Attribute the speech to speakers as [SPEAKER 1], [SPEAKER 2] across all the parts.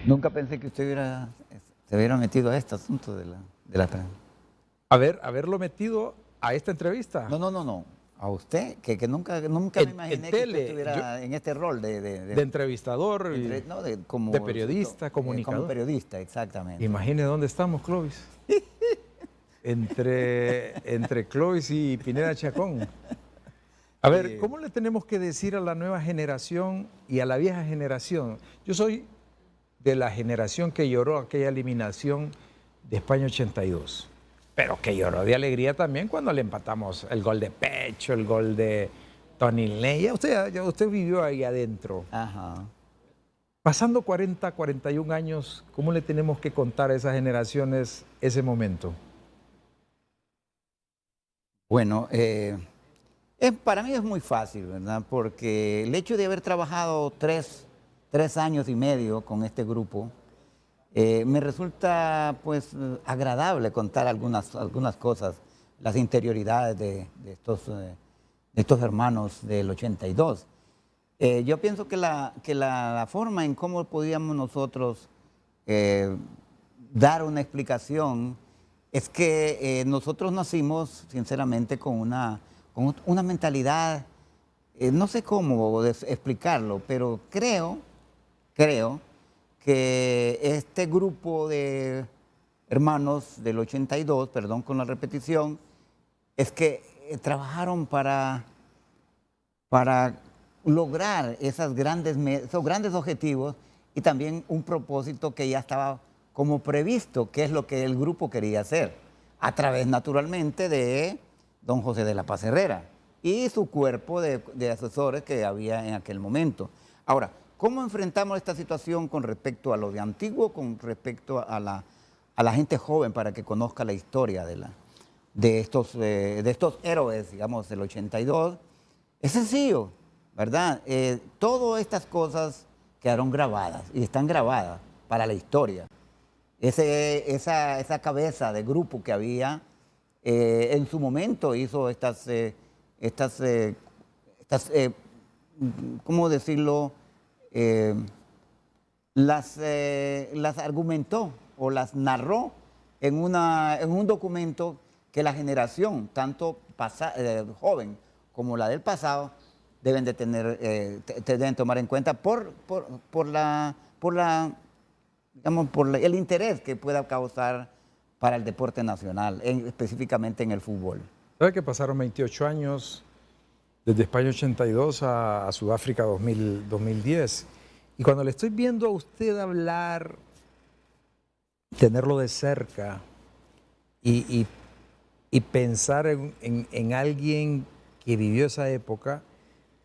[SPEAKER 1] Nunca pensé que usted se hubiera metido a este asunto
[SPEAKER 2] Haberlo metido a esta entrevista.
[SPEAKER 1] No. A usted, que nunca me imaginé que usted estuviera en este rol
[SPEAKER 2] de entrevistador,
[SPEAKER 1] no,
[SPEAKER 2] de periodista, comunicador.
[SPEAKER 1] Como periodista, exactamente.
[SPEAKER 2] Imagine dónde estamos, Clovis. entre Clovis y Pineda Chacón. A ver, ¿cómo le tenemos que decir a la nueva generación y a la vieja generación? Yo soy de la generación que lloró aquella eliminación de España 82, pero que lloró de alegría también cuando le empatamos el gol de pecho, el gol de Tony Ley. Usted vivió ahí adentro.
[SPEAKER 1] Ajá.
[SPEAKER 2] Pasando 40, 41 años, ¿cómo le tenemos que contar a esas generaciones ese momento?
[SPEAKER 1] Bueno, para mí es muy fácil, ¿verdad? Porque el hecho de haber trabajado tres años y medio con este grupo, me resulta pues agradable contar algunas cosas, las interioridades de estos hermanos del 82. Yo pienso que la forma en cómo podíamos nosotros dar una explicación es que nosotros nacimos sinceramente con una mentalidad, no sé cómo explicarlo, pero creo que este grupo de hermanos del 82, perdón con la repetición, es que trabajaron para lograr esos grandes objetivos y también un propósito que ya estaba como previsto, que es lo que el grupo quería hacer, a través naturalmente de don José de la Paz Herrera y su cuerpo de asesores que había en aquel momento. Ahora, ¿cómo enfrentamos esta situación con respecto a lo de antiguo, con respecto a la gente joven para que conozca la historia de estos héroes, digamos, del 82? Es sencillo, ¿verdad? Todas estas cosas quedaron grabadas y están grabadas para la historia. Esa cabeza de grupo que había en su momento hizo ¿cómo decirlo? Las argumentó o las narró en un documento que la generación, tanto joven como la del pasado, deben deben tomar en cuenta por el interés que pueda causar para el deporte nacional, específicamente en el fútbol.
[SPEAKER 2] ¿Sabe que pasaron 28 años desde España 82 a Sudáfrica 2010? Y cuando le estoy viendo a usted hablar, tenerlo de cerca y pensar en alguien que vivió esa época,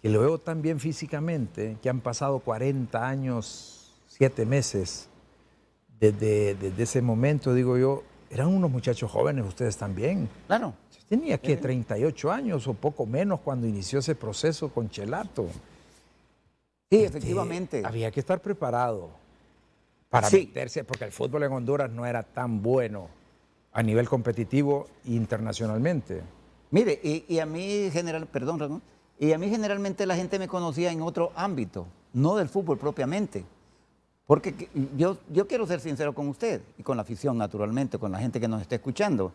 [SPEAKER 2] que lo veo tan bien físicamente, que han pasado 40 años, 7 meses desde ese momento, digo yo, eran unos muchachos jóvenes ustedes también.
[SPEAKER 1] Claro.
[SPEAKER 2] Tenía que 38 años o poco menos cuando inició ese proceso con Chelato.
[SPEAKER 1] Sí, efectivamente.
[SPEAKER 2] Había que estar preparado para meterse, porque el fútbol en Honduras no era tan bueno a nivel competitivo internacionalmente.
[SPEAKER 1] Mire, y a mí perdón, Ramón, y a mí generalmente la gente me conocía en otro ámbito, no del fútbol propiamente. Porque yo quiero ser sincero con usted y con la afición, naturalmente, con la gente que nos está escuchando.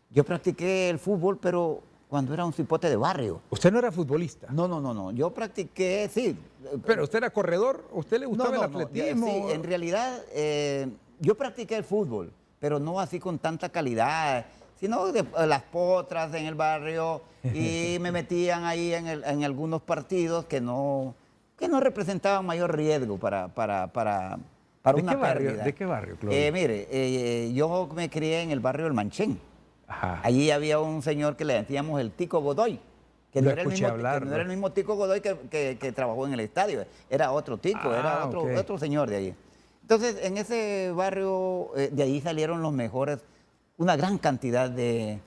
[SPEAKER 1] Yo practiqué el fútbol, pero cuando era un cipote de barrio.
[SPEAKER 2] ¿Usted no era futbolista?
[SPEAKER 1] No. Yo practiqué, sí.
[SPEAKER 2] ¿Pero usted era corredor? ¿A usted le gustaba el atletismo?
[SPEAKER 1] Sí, en realidad yo practiqué el fútbol, pero no así con tanta calidad, sino las potras en el barrio y me metían ahí en algunos partidos que no representaban mayor riesgo para una pérdida.
[SPEAKER 2] ¿De qué barrio, Claudio?
[SPEAKER 1] Mire, yo me crié en el barrio del Manchén.
[SPEAKER 2] Ajá.
[SPEAKER 1] Allí había un señor que le decíamos el Tico Godoy, que no era el mismo Tico Godoy que trabajó en el estadio, era otro Tico, era otro señor de allí. Entonces, en ese barrio, de ahí salieron los mejores, una gran cantidad de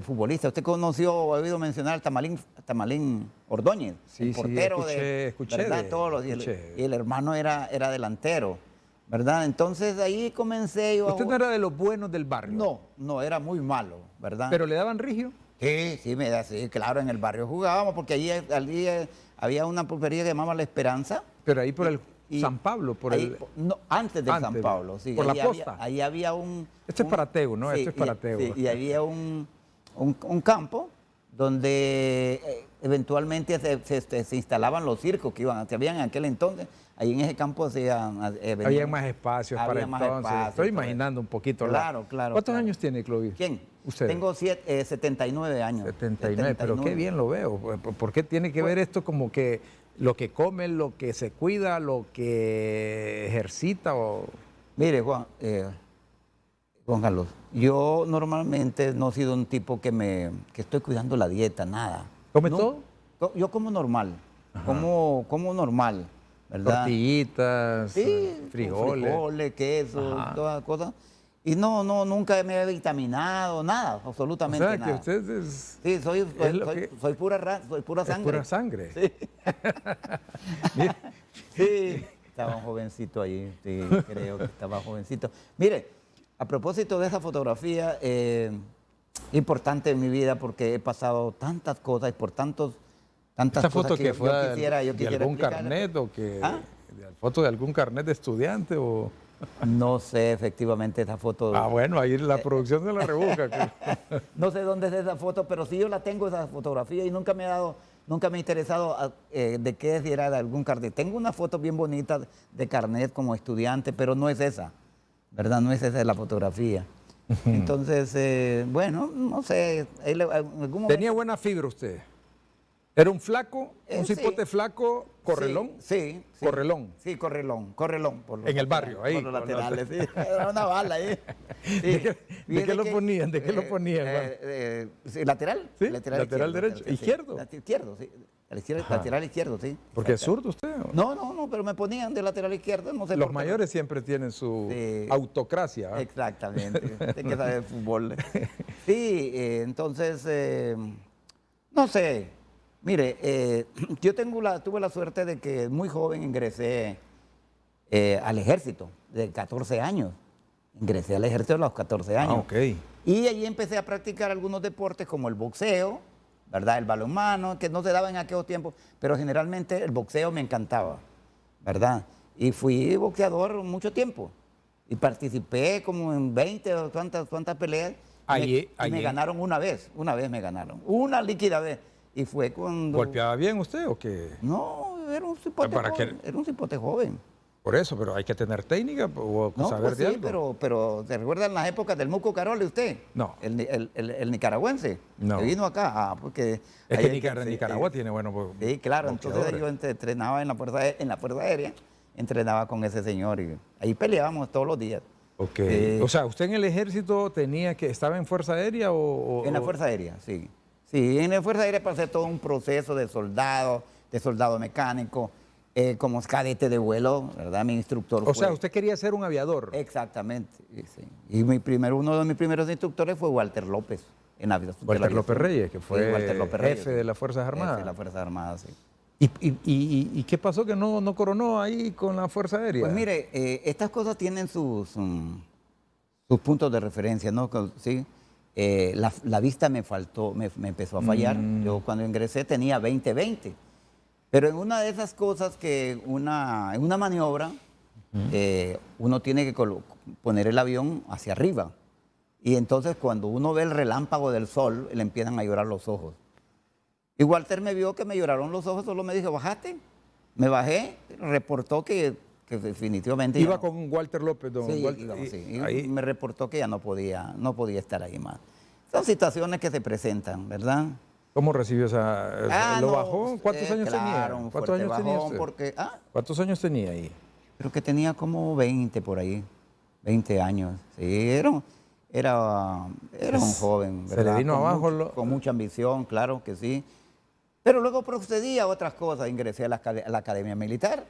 [SPEAKER 1] futbolistas. Usted conoció o ha oído mencionar al Tamalín Ordóñez, el portero
[SPEAKER 2] escuché
[SPEAKER 1] ¿verdad? Y el hermano era delantero, ¿verdad? Entonces ahí comencé yo.
[SPEAKER 2] ¿Usted no era de los buenos del barrio?
[SPEAKER 1] No, era muy malo, ¿verdad?
[SPEAKER 2] ¿Pero le daban rigio?
[SPEAKER 1] Sí, claro, en el barrio jugábamos, porque allí había una pulpería que llamaba La Esperanza.
[SPEAKER 2] Pero ahí por San Pablo, por
[SPEAKER 1] ahí,
[SPEAKER 2] el...
[SPEAKER 1] no, antes de San
[SPEAKER 2] antes,
[SPEAKER 1] Pablo, sí.
[SPEAKER 2] por la
[SPEAKER 1] ahí
[SPEAKER 2] posta.
[SPEAKER 1] ahí había un...
[SPEAKER 2] Este es para Teu, ¿no?
[SPEAKER 1] Sí,
[SPEAKER 2] Este es para Teu.
[SPEAKER 1] sí, y había un campo donde eventualmente se instalaban los circos que habían en aquel entonces. Ahí en ese campo
[SPEAKER 2] Había más espacios para
[SPEAKER 1] había más
[SPEAKER 2] entonces.
[SPEAKER 1] espacio,
[SPEAKER 2] Estoy
[SPEAKER 1] todo
[SPEAKER 2] imaginando un poquito.
[SPEAKER 1] Claro, claro.
[SPEAKER 2] ¿Cuántos
[SPEAKER 1] claro.
[SPEAKER 2] años tiene, Clovis?
[SPEAKER 1] ¿Quién?
[SPEAKER 2] Usted.
[SPEAKER 1] Tengo 79 años.
[SPEAKER 2] 79, pero qué bien lo veo. ¿Por qué tiene que ver esto como que lo que come, lo que se cuida, lo que ejercita?
[SPEAKER 1] Mire, Juan Carlos, yo normalmente no he sido un tipo que estoy cuidando la dieta, nada.
[SPEAKER 2] ¿Come
[SPEAKER 1] No,
[SPEAKER 2] todo?
[SPEAKER 1] Yo como normal, como normal, ¿verdad?
[SPEAKER 2] Tortillitas,
[SPEAKER 1] Sí,
[SPEAKER 2] frijoles.
[SPEAKER 1] queso,
[SPEAKER 2] Ajá.
[SPEAKER 1] todas las cosas. Y nunca me he vitaminado, nada,
[SPEAKER 2] O
[SPEAKER 1] absolutamente
[SPEAKER 2] sea, que
[SPEAKER 1] nada.
[SPEAKER 2] usted es...
[SPEAKER 1] Sí, soy pura
[SPEAKER 2] Es
[SPEAKER 1] sangre.
[SPEAKER 2] pura sangre.
[SPEAKER 1] Sí.
[SPEAKER 2] Mire,
[SPEAKER 1] Sí, estaba un jovencito allí, sí, creo que estaba jovencito. Mire, a propósito de esa fotografía, importante en mi vida porque he pasado tantas cosas y por tantas
[SPEAKER 2] ¿Esta
[SPEAKER 1] cosas
[SPEAKER 2] foto que
[SPEAKER 1] yo
[SPEAKER 2] fue
[SPEAKER 1] quisiera
[SPEAKER 2] de algún
[SPEAKER 1] explicar.
[SPEAKER 2] carnet o que...
[SPEAKER 1] ¿Ah?
[SPEAKER 2] ¿Foto de algún carnet de estudiante o...?
[SPEAKER 1] No sé efectivamente esa foto.
[SPEAKER 2] Ah, bueno, ahí la producción de la rebusca.
[SPEAKER 1] No sé dónde es esa foto, pero sí yo la tengo, esa fotografía, y nunca me ha interesado de qué si era de algún carnet. Tengo una foto bien bonita de carnet como estudiante, pero no es esa, ¿verdad? No es esa la fotografía. Entonces, bueno, no sé. En algún momento,
[SPEAKER 2] ¿Tenía buena fibra usted? ¿Era un flaco? ¿Un
[SPEAKER 1] sí.
[SPEAKER 2] cipote flaco? ¿Correlón?
[SPEAKER 1] Sí.
[SPEAKER 2] ¿Correlón?
[SPEAKER 1] Sí, correlón. Por los
[SPEAKER 2] En el barrio, ahí.
[SPEAKER 1] Por los laterales, sí. Era una bala ahí. Sí.
[SPEAKER 2] ¿De qué lo ponían? ¿De qué lo ponían?
[SPEAKER 1] Sí, lateral.
[SPEAKER 2] ¿Sí?
[SPEAKER 1] Lateral
[SPEAKER 2] ¿Lateral
[SPEAKER 1] izquierdo,
[SPEAKER 2] derecho?
[SPEAKER 1] sí.
[SPEAKER 2] ¿Izquierdo?
[SPEAKER 1] Izquierdo, sí.
[SPEAKER 2] Ajá.
[SPEAKER 1] Lateral izquierdo, sí.
[SPEAKER 2] ¿Porque es zurdo usted?
[SPEAKER 1] No, pero me ponían de lateral izquierdo, no sé
[SPEAKER 2] Los
[SPEAKER 1] por qué.
[SPEAKER 2] mayores siempre tienen su
[SPEAKER 1] Sí.
[SPEAKER 2] autocracia. ¿Ah?
[SPEAKER 1] Exactamente. Usted que sabe de fútbol. Sí, entonces, no sé. Mire, yo tuve la suerte de que muy joven ingresé al ejército, de 14 años. Ingresé al ejército a los 14 años.
[SPEAKER 2] Ah, ok.
[SPEAKER 1] Y allí empecé a practicar algunos deportes como el boxeo, ¿verdad? El balonmano, que no se daba en aquellos tiempos, pero generalmente el boxeo me encantaba, ¿verdad? Y fui boxeador mucho tiempo. Y participé como en 20 o cuantas peleas. Y me ganaron una vez me ganaron. Una líquida vez. Y fue cuando...
[SPEAKER 2] ¿Golpeaba bien usted o qué?
[SPEAKER 1] No, era un cipote joven. Era un cipote joven.
[SPEAKER 2] Por eso, pero hay que tener técnica o
[SPEAKER 1] No,
[SPEAKER 2] saber
[SPEAKER 1] pues
[SPEAKER 2] de
[SPEAKER 1] sí,
[SPEAKER 2] algo.
[SPEAKER 1] pero ¿se recuerdan las épocas del Muco Carole usted?
[SPEAKER 2] No.
[SPEAKER 1] El nicaragüense.
[SPEAKER 2] No.
[SPEAKER 1] Que vino acá. Porque
[SPEAKER 2] Es
[SPEAKER 1] ahí
[SPEAKER 2] que Nicaragua tiene buenos
[SPEAKER 1] sí, claro.
[SPEAKER 2] boxeadores.
[SPEAKER 1] Entonces yo entrenaba en la Fuerza Aérea, entrenaba con ese señor y ahí peleábamos todos los días.
[SPEAKER 2] Ok. O sea, ¿usted en el ejército estaba en Fuerza Aérea o...?
[SPEAKER 1] En la Fuerza Aérea, sí. Sí, en la Fuerza Aérea pasé todo un proceso de soldado mecánico, como cadete de vuelo, ¿verdad? Mi instructor
[SPEAKER 2] O sea, usted quería ser un aviador.
[SPEAKER 1] Exactamente, sí. Y uno de mis primeros instructores fue Walter López.
[SPEAKER 2] Walter López Reyes, que fue
[SPEAKER 1] Sí, Walter López Reyes,
[SPEAKER 2] jefe
[SPEAKER 1] sí.
[SPEAKER 2] de las Fuerzas
[SPEAKER 1] Jefe
[SPEAKER 2] Armadas.
[SPEAKER 1] de las Fuerzas Armadas, sí.
[SPEAKER 2] ¿Y qué pasó que no coronó ahí con la Fuerza Aérea?
[SPEAKER 1] Pues mire, estas cosas tienen sus puntos de referencia, ¿no? Sí. La vista me faltó, me empezó a fallar. Yo cuando ingresé tenía 20/20. Pero en una de esas cosas que en una maniobra, uno tiene que poner el avión hacia arriba. Y entonces cuando uno ve el relámpago del sol, le empiezan a llorar los ojos. Y Walter me vio que me lloraron los ojos, solo me dijo, bájate. Me bajé, reportó que definitivamente...
[SPEAKER 2] Iba con Walter López, don
[SPEAKER 1] Sí,
[SPEAKER 2] Walter.
[SPEAKER 1] íbamos, sí. Y
[SPEAKER 2] ahí,
[SPEAKER 1] me reportó que ya no podía estar ahí más. Son situaciones que se presentan, ¿verdad?
[SPEAKER 2] ¿Cómo recibió esa? ¿Lo
[SPEAKER 1] no,
[SPEAKER 2] bajó? ¿Cuántos años
[SPEAKER 1] claro,
[SPEAKER 2] tenía?
[SPEAKER 1] un
[SPEAKER 2] ¿Cuántos
[SPEAKER 1] fuerte
[SPEAKER 2] años tenía
[SPEAKER 1] bajón
[SPEAKER 2] usted?
[SPEAKER 1] porque,
[SPEAKER 2] ¿Cuántos años tenía ahí?
[SPEAKER 1] creo que tenía como 20 por ahí, 20 años. Sí, era un joven,
[SPEAKER 2] Se
[SPEAKER 1] ¿verdad?
[SPEAKER 2] le vino
[SPEAKER 1] Con
[SPEAKER 2] abajo
[SPEAKER 1] con mucha ambición, claro que sí. Pero luego procedí a otras cosas, ingresé a la Academia Militar.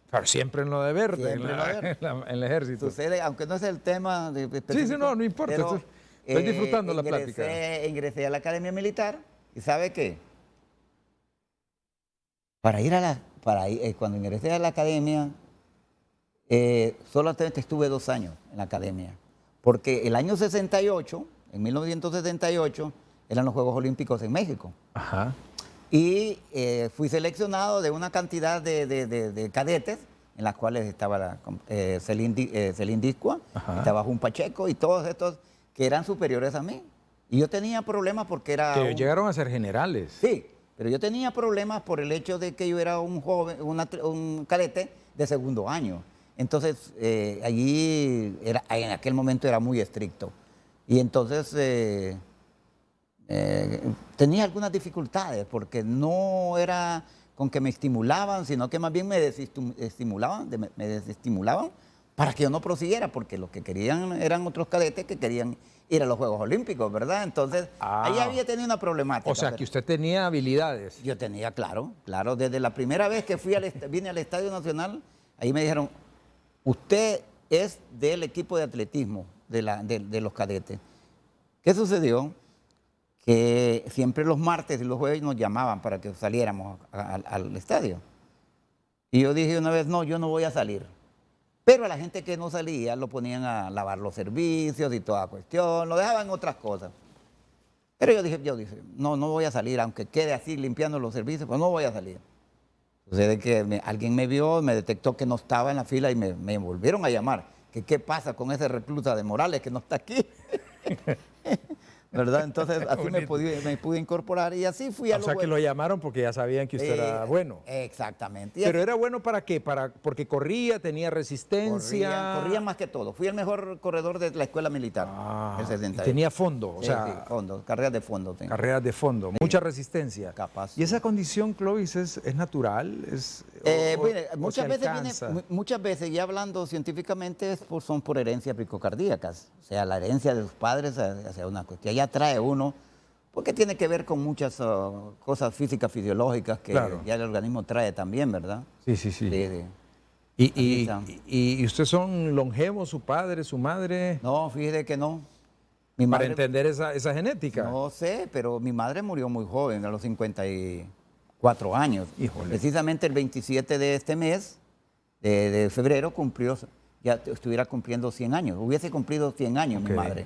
[SPEAKER 2] Pero siempre en lo de verde,
[SPEAKER 1] Siempre en lo de verde.
[SPEAKER 2] en el ejército.
[SPEAKER 1] Sucede, aunque no es el tema de
[SPEAKER 2] Sí, no importa.
[SPEAKER 1] pero,
[SPEAKER 2] Estoy disfrutando la plática.
[SPEAKER 1] Ingresé a la Academia Militar y ¿sabe qué? Cuando ingresé a la academia, solamente estuve 2 años en la academia. Porque el año 68, en 1968, eran los Juegos Olímpicos en México.
[SPEAKER 2] Ajá.
[SPEAKER 1] Y fui seleccionado de una cantidad de cadetes en las cuales estaba Celín Discua,
[SPEAKER 2] Ajá.
[SPEAKER 1] estaba Jun Pacheco y todos estos que eran superiores a mí. Y yo tenía problemas porque era...
[SPEAKER 2] Que llegaron a ser generales.
[SPEAKER 1] Sí, pero yo tenía problemas por el hecho de que yo era un joven, un cadete de segundo año. Entonces, allí, en aquel momento era muy estricto. Y entonces tenía algunas dificultades porque no era con que me estimulaban, sino que más bien me desestimulaban para que yo no prosiguiera, porque lo que querían eran otros cadetes que querían ir a los Juegos Olímpicos, ¿verdad? Entonces, ahí había tenido una problemática.
[SPEAKER 2] O sea, que usted tenía habilidades.
[SPEAKER 1] Yo tenía, claro, desde la primera vez que vine al Estadio Nacional, ahí me dijeron, usted es del equipo de atletismo de los cadetes. ¿Qué sucedió? Que siempre los martes y los jueves nos llamaban para que saliéramos al estadio. Y yo dije una vez, no, yo no voy a salir. Pero a la gente que no salía lo ponían a lavar los servicios y toda cuestión, lo dejaban en otras cosas. Pero yo dije, no voy a salir, aunque quede así limpiando los servicios, pues no voy a salir. Sucede que alguien me vio, me detectó que no estaba en la fila y me volvieron a llamar. Que qué pasa con ese recluta de Morales que no está aquí. ¿Verdad? Entonces así me pude incorporar y así fui a
[SPEAKER 2] O sea, que lo llamaron porque ya sabían que usted era bueno.
[SPEAKER 1] Exactamente.
[SPEAKER 2] ¿Pero era bueno para qué? Porque corría, tenía resistencia.
[SPEAKER 1] Corría más que todo. Fui el mejor corredor de la escuela militar. El
[SPEAKER 2] Y
[SPEAKER 1] 68.
[SPEAKER 2] tenía fondo, o
[SPEAKER 1] Sí,
[SPEAKER 2] sea,
[SPEAKER 1] sí, fondo, carreras de fondo. Tengo.
[SPEAKER 2] carreras de fondo, mucha resistencia.
[SPEAKER 1] Capaz.
[SPEAKER 2] ¿Y esa condición, Clovis, es natural?
[SPEAKER 1] Mire,
[SPEAKER 2] o se alcanza?
[SPEAKER 1] muchas veces, ya hablando científicamente, son por herencias bricocardíacas. O sea, la herencia de sus padres hacia una cuestión. Ya trae uno, porque tiene que ver con muchas cosas físicas, fisiológicas que
[SPEAKER 2] Claro.
[SPEAKER 1] ya el organismo trae también, ¿verdad?
[SPEAKER 2] Sí.
[SPEAKER 1] Sí.
[SPEAKER 2] ¿Y ustedes son longevos, su padre, su madre?
[SPEAKER 1] No, fíjese que no. Mi
[SPEAKER 2] Para
[SPEAKER 1] madre,
[SPEAKER 2] entender esa genética.
[SPEAKER 1] no sé, pero mi madre murió muy joven, a los 54 años.
[SPEAKER 2] Híjole.
[SPEAKER 1] Precisamente el 27 de este mes, de febrero, ya estuviera cumpliendo 100 años. Hubiese cumplido 100 años
[SPEAKER 2] Ok.
[SPEAKER 1] mi madre,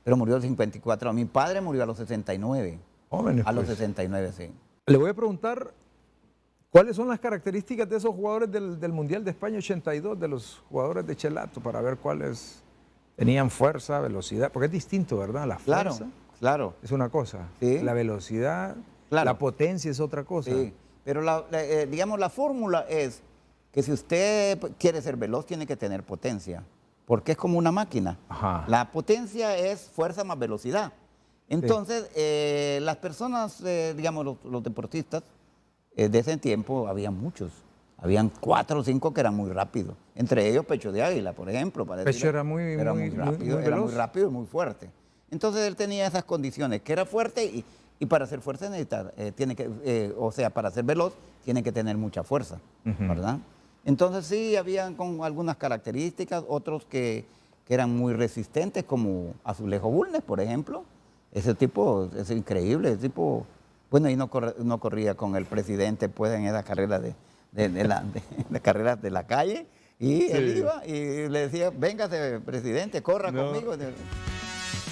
[SPEAKER 1] pero murió a los 54. Mi padre murió a los 69.
[SPEAKER 2] Jóvenes,
[SPEAKER 1] A los
[SPEAKER 2] pues.
[SPEAKER 1] 69, sí.
[SPEAKER 2] Le voy a preguntar, ¿cuáles son las características de esos jugadores del Mundial de España 82, de los jugadores de Chelato, para ver cuáles tenían fuerza, velocidad? Porque es distinto, ¿verdad? La
[SPEAKER 1] Claro,
[SPEAKER 2] fuerza
[SPEAKER 1] claro.
[SPEAKER 2] es una cosa,
[SPEAKER 1] Sí.
[SPEAKER 2] la velocidad,
[SPEAKER 1] Claro.
[SPEAKER 2] la potencia es otra cosa.
[SPEAKER 1] Sí, pero digamos la fórmula es que si usted quiere ser veloz tiene que tener potencia, porque es como una máquina.
[SPEAKER 2] Ajá.
[SPEAKER 1] La potencia es fuerza más velocidad. Entonces, las personas, digamos los deportistas de ese tiempo, había muchos. Habían 4 o 5 que eran muy rápidos. Entre ellos Pecho de Águila, por ejemplo. Para
[SPEAKER 2] Pecho
[SPEAKER 1] decirlo.
[SPEAKER 2] era muy
[SPEAKER 1] rápido, era muy
[SPEAKER 2] veloz.
[SPEAKER 1] rápido y muy fuerte. Entonces él tenía esas condiciones, que era fuerte y para ser fuerte necesita, o sea, para ser veloz tiene que tener mucha fuerza, ¿verdad? Entonces sí, habían con algunas características, otros que eran muy resistentes, como Azulejo Bulnes, por ejemplo. Ese tipo es increíble, ese tipo, bueno, y no corría con el presidente pues en esas carreras de carreras de la calle, y él iba y le decía, véngase presidente, corra conmigo.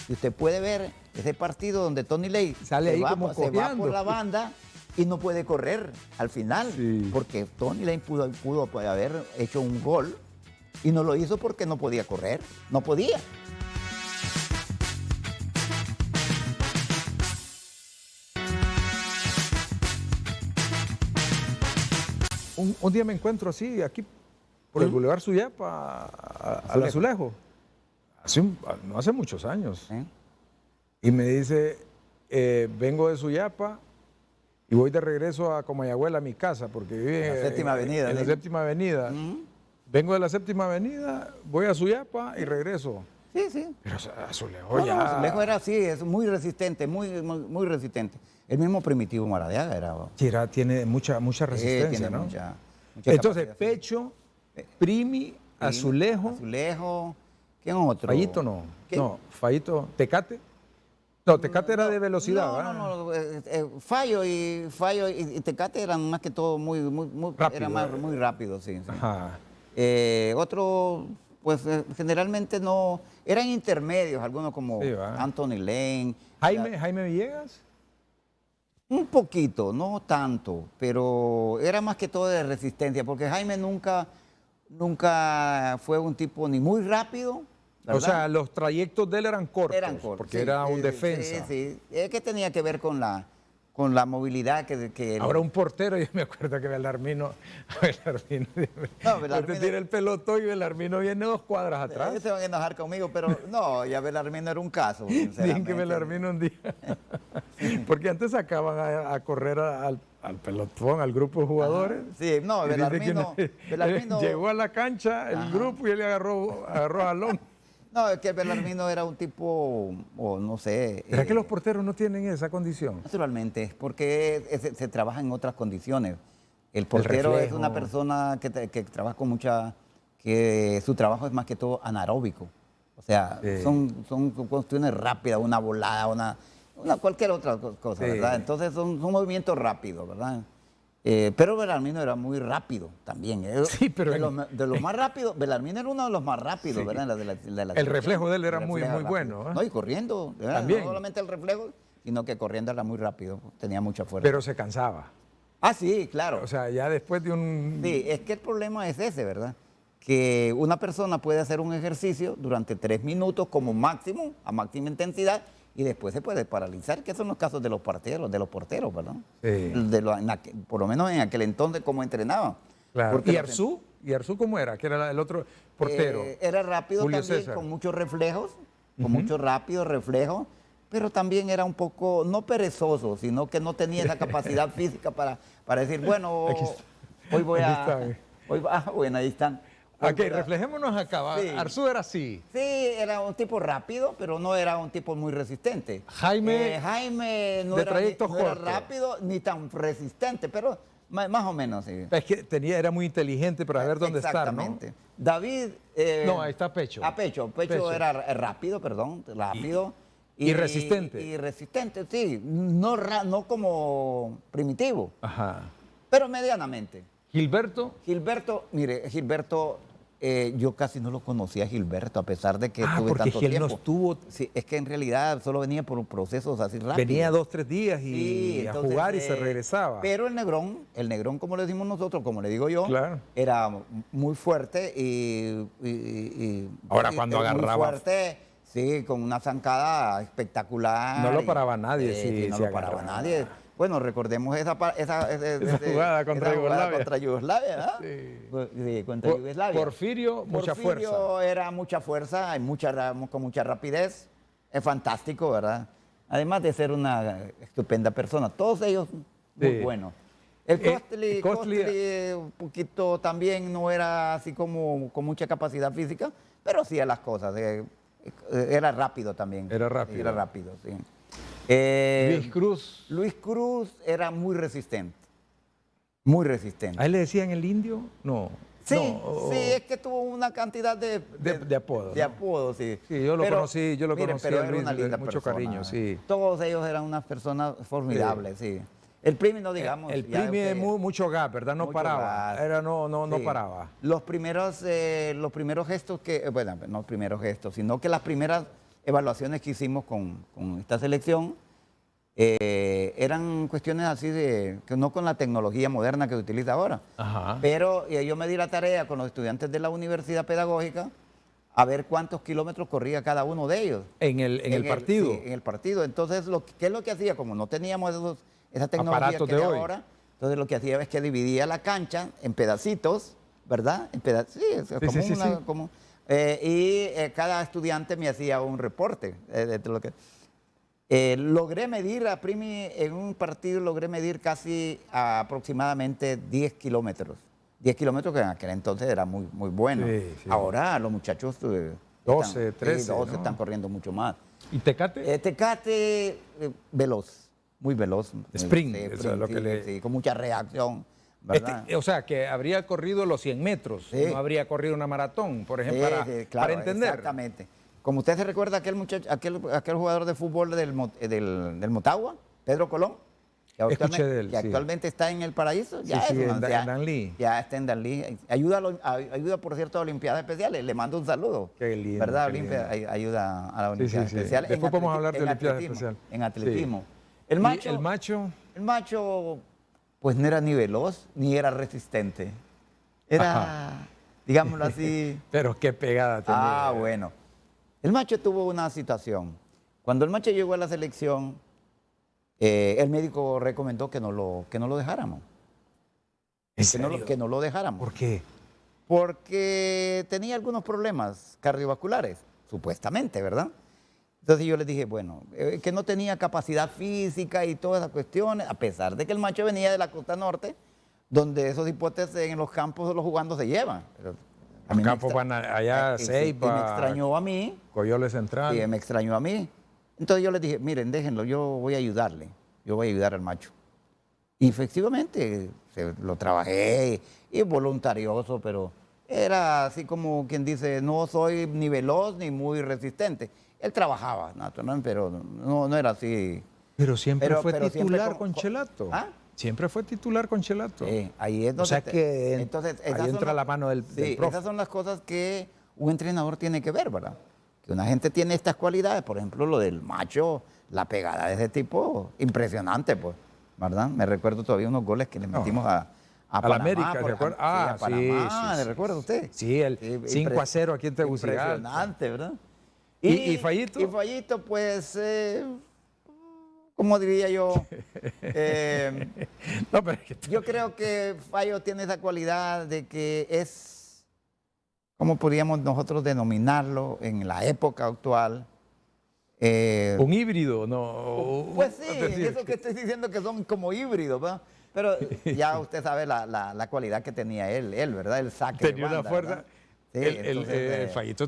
[SPEAKER 1] Y usted puede ver ese partido donde Tony Ley
[SPEAKER 2] Sale ahí como
[SPEAKER 1] se va
[SPEAKER 2] cojeando.
[SPEAKER 1] por la banda y no puede correr al final,
[SPEAKER 2] Sí.
[SPEAKER 1] porque Tony Lane pudo haber hecho un gol y no lo hizo porque no podía correr, no podía.
[SPEAKER 2] Un día me encuentro así, aquí, por el Boulevard Suyapa, al Azulejo. No hace muchos años.
[SPEAKER 1] ¿Eh?
[SPEAKER 2] Y me dice, vengo de Suyapa y voy de regreso a Comayagüela, a mi casa, porque vive
[SPEAKER 1] En la Séptima Avenida,
[SPEAKER 2] En la
[SPEAKER 1] ¿sí?
[SPEAKER 2] Séptima Avenida. Vengo de la Séptima Avenida, voy a Suyapa y regreso.
[SPEAKER 1] Sí, sí.
[SPEAKER 2] Pero Azulejo
[SPEAKER 1] No,
[SPEAKER 2] ya...
[SPEAKER 1] Azulejo era así, es muy resistente, muy resistente. El mismo Primitivo Maradiaga era.
[SPEAKER 2] Sí, tiene mucha resistencia,
[SPEAKER 1] tiene
[SPEAKER 2] ¿no?
[SPEAKER 1] mucha
[SPEAKER 2] Entonces,
[SPEAKER 1] capacidad.
[SPEAKER 2] Pecho, Primi, Azulejo,
[SPEAKER 1] Azulejo, ¿quién otro?
[SPEAKER 2] Fallito no.
[SPEAKER 1] ¿Qué?
[SPEAKER 2] No, Fallito, Tecate. No, Tecate era de velocidad,
[SPEAKER 1] No,
[SPEAKER 2] ¿verdad?
[SPEAKER 1] no, Fallo y Tecate eran más que todo muy
[SPEAKER 2] Rápido,
[SPEAKER 1] eran muy rápidos, sí. Sí.
[SPEAKER 2] Ajá.
[SPEAKER 1] Otro, pues generalmente no, eran intermedios, algunos como
[SPEAKER 2] Sí, va.
[SPEAKER 1] Anthony Lane.
[SPEAKER 2] Jaime Villegas.
[SPEAKER 1] Un poquito, no tanto, pero era más que todo de resistencia, porque Jaime nunca nunca fue un tipo ni muy rápido, ¿verdad?
[SPEAKER 2] O sea, los trayectos de él eran cortos, porque
[SPEAKER 1] sí,
[SPEAKER 2] era un
[SPEAKER 1] sí,
[SPEAKER 2] defensa.
[SPEAKER 1] Sí, sí. Es que tenía que ver con la movilidad que
[SPEAKER 2] Ahora un portero, yo me acuerdo que Belarmino
[SPEAKER 1] No,
[SPEAKER 2] te tira el pelotón y Belarmino viene 2 cuadras atrás.
[SPEAKER 1] Se van a enojar conmigo, pero no, ya Belarmino era un caso.
[SPEAKER 2] Dicen que Belarmino un día, porque antes sacaban a correr al pelotón, al grupo de jugadores.
[SPEAKER 1] Ajá. Sí, no,
[SPEAKER 2] Y dice que
[SPEAKER 1] Belarmino
[SPEAKER 2] llegó a la cancha el grupo y él agarró jalón.
[SPEAKER 1] No, es que Belarmino era un tipo, o no sé.
[SPEAKER 2] ¿Será que los porteros no tienen esa condición?
[SPEAKER 1] Naturalmente, porque se trabaja en otras condiciones. El portero es una persona que trabaja con que su trabajo es más que todo anaeróbico. O sea,
[SPEAKER 2] Sí.
[SPEAKER 1] son cuestiones rápidas, una volada, cualquier otra cosa,
[SPEAKER 2] Sí.
[SPEAKER 1] ¿verdad? Entonces son movimientos rápidos, ¿verdad? Pero Belarmino era muy rápido también.
[SPEAKER 2] Sí, pero
[SPEAKER 1] de los más rápidos, Belarmino era uno de los más rápidos,
[SPEAKER 2] Sí.
[SPEAKER 1] ¿verdad?
[SPEAKER 2] El reflejo de él era
[SPEAKER 1] El
[SPEAKER 2] muy
[SPEAKER 1] reflejo
[SPEAKER 2] bueno, ¿eh?
[SPEAKER 1] No, y corriendo, ¿verdad?
[SPEAKER 2] También.
[SPEAKER 1] No solamente el reflejo, sino que corriendo era muy rápido, tenía mucha fuerza.
[SPEAKER 2] Pero se cansaba.
[SPEAKER 1] Ah, sí, claro.
[SPEAKER 2] O sea, ya después de un...
[SPEAKER 1] Sí, es que el problema es ese, ¿verdad? Que una persona puede hacer un ejercicio durante 3 minutos como máximo, a máxima intensidad, y después se puede paralizar, que son los casos de los porteros, ¿verdad?
[SPEAKER 2] Sí.
[SPEAKER 1] Por lo menos en aquel entonces, como entrenaban.
[SPEAKER 2] Claro.
[SPEAKER 1] Porque
[SPEAKER 2] ¿Y Arzú? ¿Y Arzú cómo era? Que era el otro portero.
[SPEAKER 1] Era rápido
[SPEAKER 2] Julio
[SPEAKER 1] también,
[SPEAKER 2] César.
[SPEAKER 1] con muchos reflejos, con mucho rápido reflejo, pero también era un poco, no perezoso, sino que no tenía esa capacidad física para decir, bueno,
[SPEAKER 2] Aquí está.
[SPEAKER 1] hoy voy
[SPEAKER 2] Aquí
[SPEAKER 1] a...
[SPEAKER 2] está.
[SPEAKER 1] Bueno, ahí están.
[SPEAKER 2] Ok, reflejémonos acá.
[SPEAKER 1] Sí.
[SPEAKER 2] Arzú era así.
[SPEAKER 1] Sí, era un tipo rápido, pero no era un tipo muy resistente.
[SPEAKER 2] Jaime,
[SPEAKER 1] Jaime no
[SPEAKER 2] de
[SPEAKER 1] era
[SPEAKER 2] trayectos cortos.
[SPEAKER 1] rápido ni tan resistente, pero más o menos, sí.
[SPEAKER 2] Es que era muy inteligente para ver dónde estar, ¿no?
[SPEAKER 1] Exactamente. David...
[SPEAKER 2] No, ahí está Pecho.
[SPEAKER 1] Pecho era rápido, rápido.
[SPEAKER 2] Y resistente.
[SPEAKER 1] Y resistente, sí. No como primitivo,
[SPEAKER 2] Ajá.
[SPEAKER 1] pero medianamente.
[SPEAKER 2] Gilberto.
[SPEAKER 1] Gilberto, yo casi no lo conocía a Gilberto, a pesar de que tuve
[SPEAKER 2] porque
[SPEAKER 1] tanto
[SPEAKER 2] Gil
[SPEAKER 1] tiempo.
[SPEAKER 2] no estuvo...
[SPEAKER 1] Sí, es que en realidad solo venía por procesos así rápidos.
[SPEAKER 2] Venía 2, 3 días y
[SPEAKER 1] Sí,
[SPEAKER 2] a
[SPEAKER 1] entonces,
[SPEAKER 2] jugar y se regresaba.
[SPEAKER 1] Pero el Negrón, como le decimos nosotros, como le digo yo,
[SPEAKER 2] Claro.
[SPEAKER 1] era muy fuerte y
[SPEAKER 2] Ahora, cuando
[SPEAKER 1] muy
[SPEAKER 2] agarraba-
[SPEAKER 1] fuerte, sí, con una zancada espectacular.
[SPEAKER 2] No lo paraba nadie, sí,
[SPEAKER 1] no
[SPEAKER 2] se
[SPEAKER 1] lo paraba
[SPEAKER 2] agarraba.
[SPEAKER 1] nadie. Bueno, recordemos esa
[SPEAKER 2] jugada contra Yugoslavia.
[SPEAKER 1] Contra Yugoslavia, ¿verdad? Sí, contra Yugoslavia.
[SPEAKER 2] Porfirio, mucha fuerza.
[SPEAKER 1] Era mucha fuerza, con mucha rapidez. Es fantástico, ¿verdad? Además de ser una estupenda persona. Todos ellos muy
[SPEAKER 2] Sí.
[SPEAKER 1] buenos. El
[SPEAKER 2] Costly-
[SPEAKER 1] Costly un poquito también no era así como con mucha capacidad física, pero hacía las cosas. Era rápido también.
[SPEAKER 2] Era rápido.
[SPEAKER 1] Era rápido, sí. Luis Cruz era muy resistente. Muy resistente.
[SPEAKER 2] ¿A él le decían el indio? No.
[SPEAKER 1] Sí,
[SPEAKER 2] No,
[SPEAKER 1] sí, es que tuvo una cantidad de
[SPEAKER 2] apodos.
[SPEAKER 1] De apodos, sí.
[SPEAKER 2] Sí, yo lo conocí
[SPEAKER 1] pero
[SPEAKER 2] a
[SPEAKER 1] era
[SPEAKER 2] Luis
[SPEAKER 1] una
[SPEAKER 2] de
[SPEAKER 1] linda
[SPEAKER 2] mucho
[SPEAKER 1] persona.
[SPEAKER 2] cariño, sí.
[SPEAKER 1] Todos ellos eran unas personas formidables, sí. El Primi, no digamos.
[SPEAKER 2] El
[SPEAKER 1] ya
[SPEAKER 2] Primi
[SPEAKER 1] usted-
[SPEAKER 2] mucho gas, ¿verdad? No
[SPEAKER 1] mucho
[SPEAKER 2] paraba.
[SPEAKER 1] gas.
[SPEAKER 2] No
[SPEAKER 1] Sí.
[SPEAKER 2] paraba.
[SPEAKER 1] Los primeros gestos bueno, no primeros gestos, sino que las primeras evaluaciones que hicimos con esta selección eran cuestiones así que no con la tecnología moderna que se utiliza ahora.
[SPEAKER 2] Ajá.
[SPEAKER 1] Pero yo me di la tarea con los estudiantes de la universidad pedagógica a ver cuántos kilómetros corría cada uno de ellos.
[SPEAKER 2] En el partido.
[SPEAKER 1] Sí, en el partido. Entonces, ¿qué es lo que hacía? Como no teníamos esa tecnología
[SPEAKER 2] Aparatos
[SPEAKER 1] que
[SPEAKER 2] de
[SPEAKER 1] hay
[SPEAKER 2] hoy.
[SPEAKER 1] ahora, entonces lo que hacía es que dividía la cancha en pedacitos, ¿verdad? Sí, cada estudiante me hacía un reporte de lo que... logré medir a Primi, en un partido logré medir casi aproximadamente 10 kilómetros. 10 kilómetros que en aquel entonces era muy, muy bueno.
[SPEAKER 2] Sí, sí.
[SPEAKER 1] Ahora los muchachos
[SPEAKER 2] 12, 13,
[SPEAKER 1] 12
[SPEAKER 2] ¿no?
[SPEAKER 1] están corriendo mucho más.
[SPEAKER 2] ¿Y Tecate?
[SPEAKER 1] Tecate, veloz, muy veloz.
[SPEAKER 2] Sprint,
[SPEAKER 1] Sí,
[SPEAKER 2] eso es lo que
[SPEAKER 1] sí, con mucha reacción, ¿verdad?
[SPEAKER 2] O sea, que habría corrido los 100 metros,
[SPEAKER 1] Sí.
[SPEAKER 2] no habría corrido una maratón, por ejemplo,
[SPEAKER 1] Sí,
[SPEAKER 2] para,
[SPEAKER 1] sí, claro,
[SPEAKER 2] para entender.
[SPEAKER 1] Exactamente. Como usted se recuerda aquel muchacho, aquel jugador de fútbol del Motagua, Pedro Colón,
[SPEAKER 2] Escuché de él,
[SPEAKER 1] que
[SPEAKER 2] sí.
[SPEAKER 1] actualmente está en el paraíso. Ya
[SPEAKER 2] Sí,
[SPEAKER 1] es
[SPEAKER 2] en
[SPEAKER 1] ya-
[SPEAKER 2] Danlí.
[SPEAKER 1] Ya está en Danlí. Ayuda, por cierto, a Olimpiadas Especiales. Le mando un saludo.
[SPEAKER 2] Qué lindo,
[SPEAKER 1] ¿Verdad?
[SPEAKER 2] qué
[SPEAKER 1] Ayuda a las
[SPEAKER 2] Sí, sí,
[SPEAKER 1] Olimpiadas
[SPEAKER 2] sí.
[SPEAKER 1] Especiales.
[SPEAKER 2] Después podemos hablar de
[SPEAKER 1] en
[SPEAKER 2] Olimpiadas
[SPEAKER 1] atletismo,
[SPEAKER 2] Especiales.
[SPEAKER 1] En atletismo.
[SPEAKER 2] Sí.
[SPEAKER 1] El macho,
[SPEAKER 2] ¿Y el macho?
[SPEAKER 1] el macho, pues no era ni veloz ni era resistente. Era,
[SPEAKER 2] Ajá.
[SPEAKER 1] digámoslo así.
[SPEAKER 2] Pero qué pegada tenía.
[SPEAKER 1] Ah, bueno. El Macho tuvo una situación. Cuando el Macho llegó a la selección, el médico recomendó que no lo dejáramos.
[SPEAKER 2] ¿En
[SPEAKER 1] Que no,
[SPEAKER 2] serio?
[SPEAKER 1] que no lo dejáramos.
[SPEAKER 2] ¿Por qué?
[SPEAKER 1] Porque tenía algunos problemas cardiovasculares, supuestamente, ¿verdad? Entonces yo les dije, bueno, que no tenía capacidad física y todas esas cuestiones, a pesar de que el Macho venía de la costa norte, donde esos hipotes en los campos de los jugando se llevan. Pero a
[SPEAKER 2] Los
[SPEAKER 1] mí me
[SPEAKER 2] campos van allá,
[SPEAKER 1] sí,
[SPEAKER 2] Ceiba,
[SPEAKER 1] y me extrañó a mí.
[SPEAKER 2] Coyole Central.
[SPEAKER 1] Sí, me extrañó a mí. Entonces yo les dije, miren, déjenlo, yo voy a ayudarle, yo voy a ayudar al Macho. Y efectivamente, lo trabajé y voluntarioso, pero era así como quien dice, no soy ni veloz ni muy resistente. Él trabajaba, naturalmente, pero no era así.
[SPEAKER 2] Pero siempre fue
[SPEAKER 1] pero siempre
[SPEAKER 2] titular con Chelato.
[SPEAKER 1] ¿Ah?
[SPEAKER 2] Siempre fue titular con Chelato.
[SPEAKER 1] Ahí es donde
[SPEAKER 2] O sea que
[SPEAKER 1] entonces,
[SPEAKER 2] ahí
[SPEAKER 1] esas son
[SPEAKER 2] entra la mano del
[SPEAKER 1] sí,
[SPEAKER 2] profe.
[SPEAKER 1] esas son las cosas que un entrenador tiene que ver, ¿verdad? Que una gente tiene estas cualidades, por ejemplo, lo del Macho, la pegada de ese tipo, impresionante, pues, ¿verdad? Me recuerdo todavía unos goles que le metimos a
[SPEAKER 2] la
[SPEAKER 1] Panamá,
[SPEAKER 2] América, ¿se acuerda?
[SPEAKER 1] a Panamá,
[SPEAKER 2] sí.
[SPEAKER 1] ¿le recuerda usted?
[SPEAKER 2] Sí, el
[SPEAKER 1] Sí,
[SPEAKER 2] 5-0 aquí en Tegucigalpa.
[SPEAKER 1] Impresionante, ¿verdad?
[SPEAKER 2] ¿Y Fallito?
[SPEAKER 1] Y Fallito, pues, ¿cómo diría yo?
[SPEAKER 2] No, pero es que
[SPEAKER 1] Yo creo que Fallo tiene esa cualidad de que es, ¿cómo podríamos nosotros denominarlo en la época actual?
[SPEAKER 2] un híbrido, ¿no?
[SPEAKER 1] Pues sí,
[SPEAKER 2] Es decir,
[SPEAKER 1] eso que estoy diciendo que son como híbridos, ¿verdad? Pero ya usted sabe la cualidad que tenía él, ¿verdad? El saque de
[SPEAKER 2] tenía una
[SPEAKER 1] banda,
[SPEAKER 2] fuerza.
[SPEAKER 1] ¿verdad? Sí,
[SPEAKER 2] El
[SPEAKER 1] entonces,
[SPEAKER 2] Fallito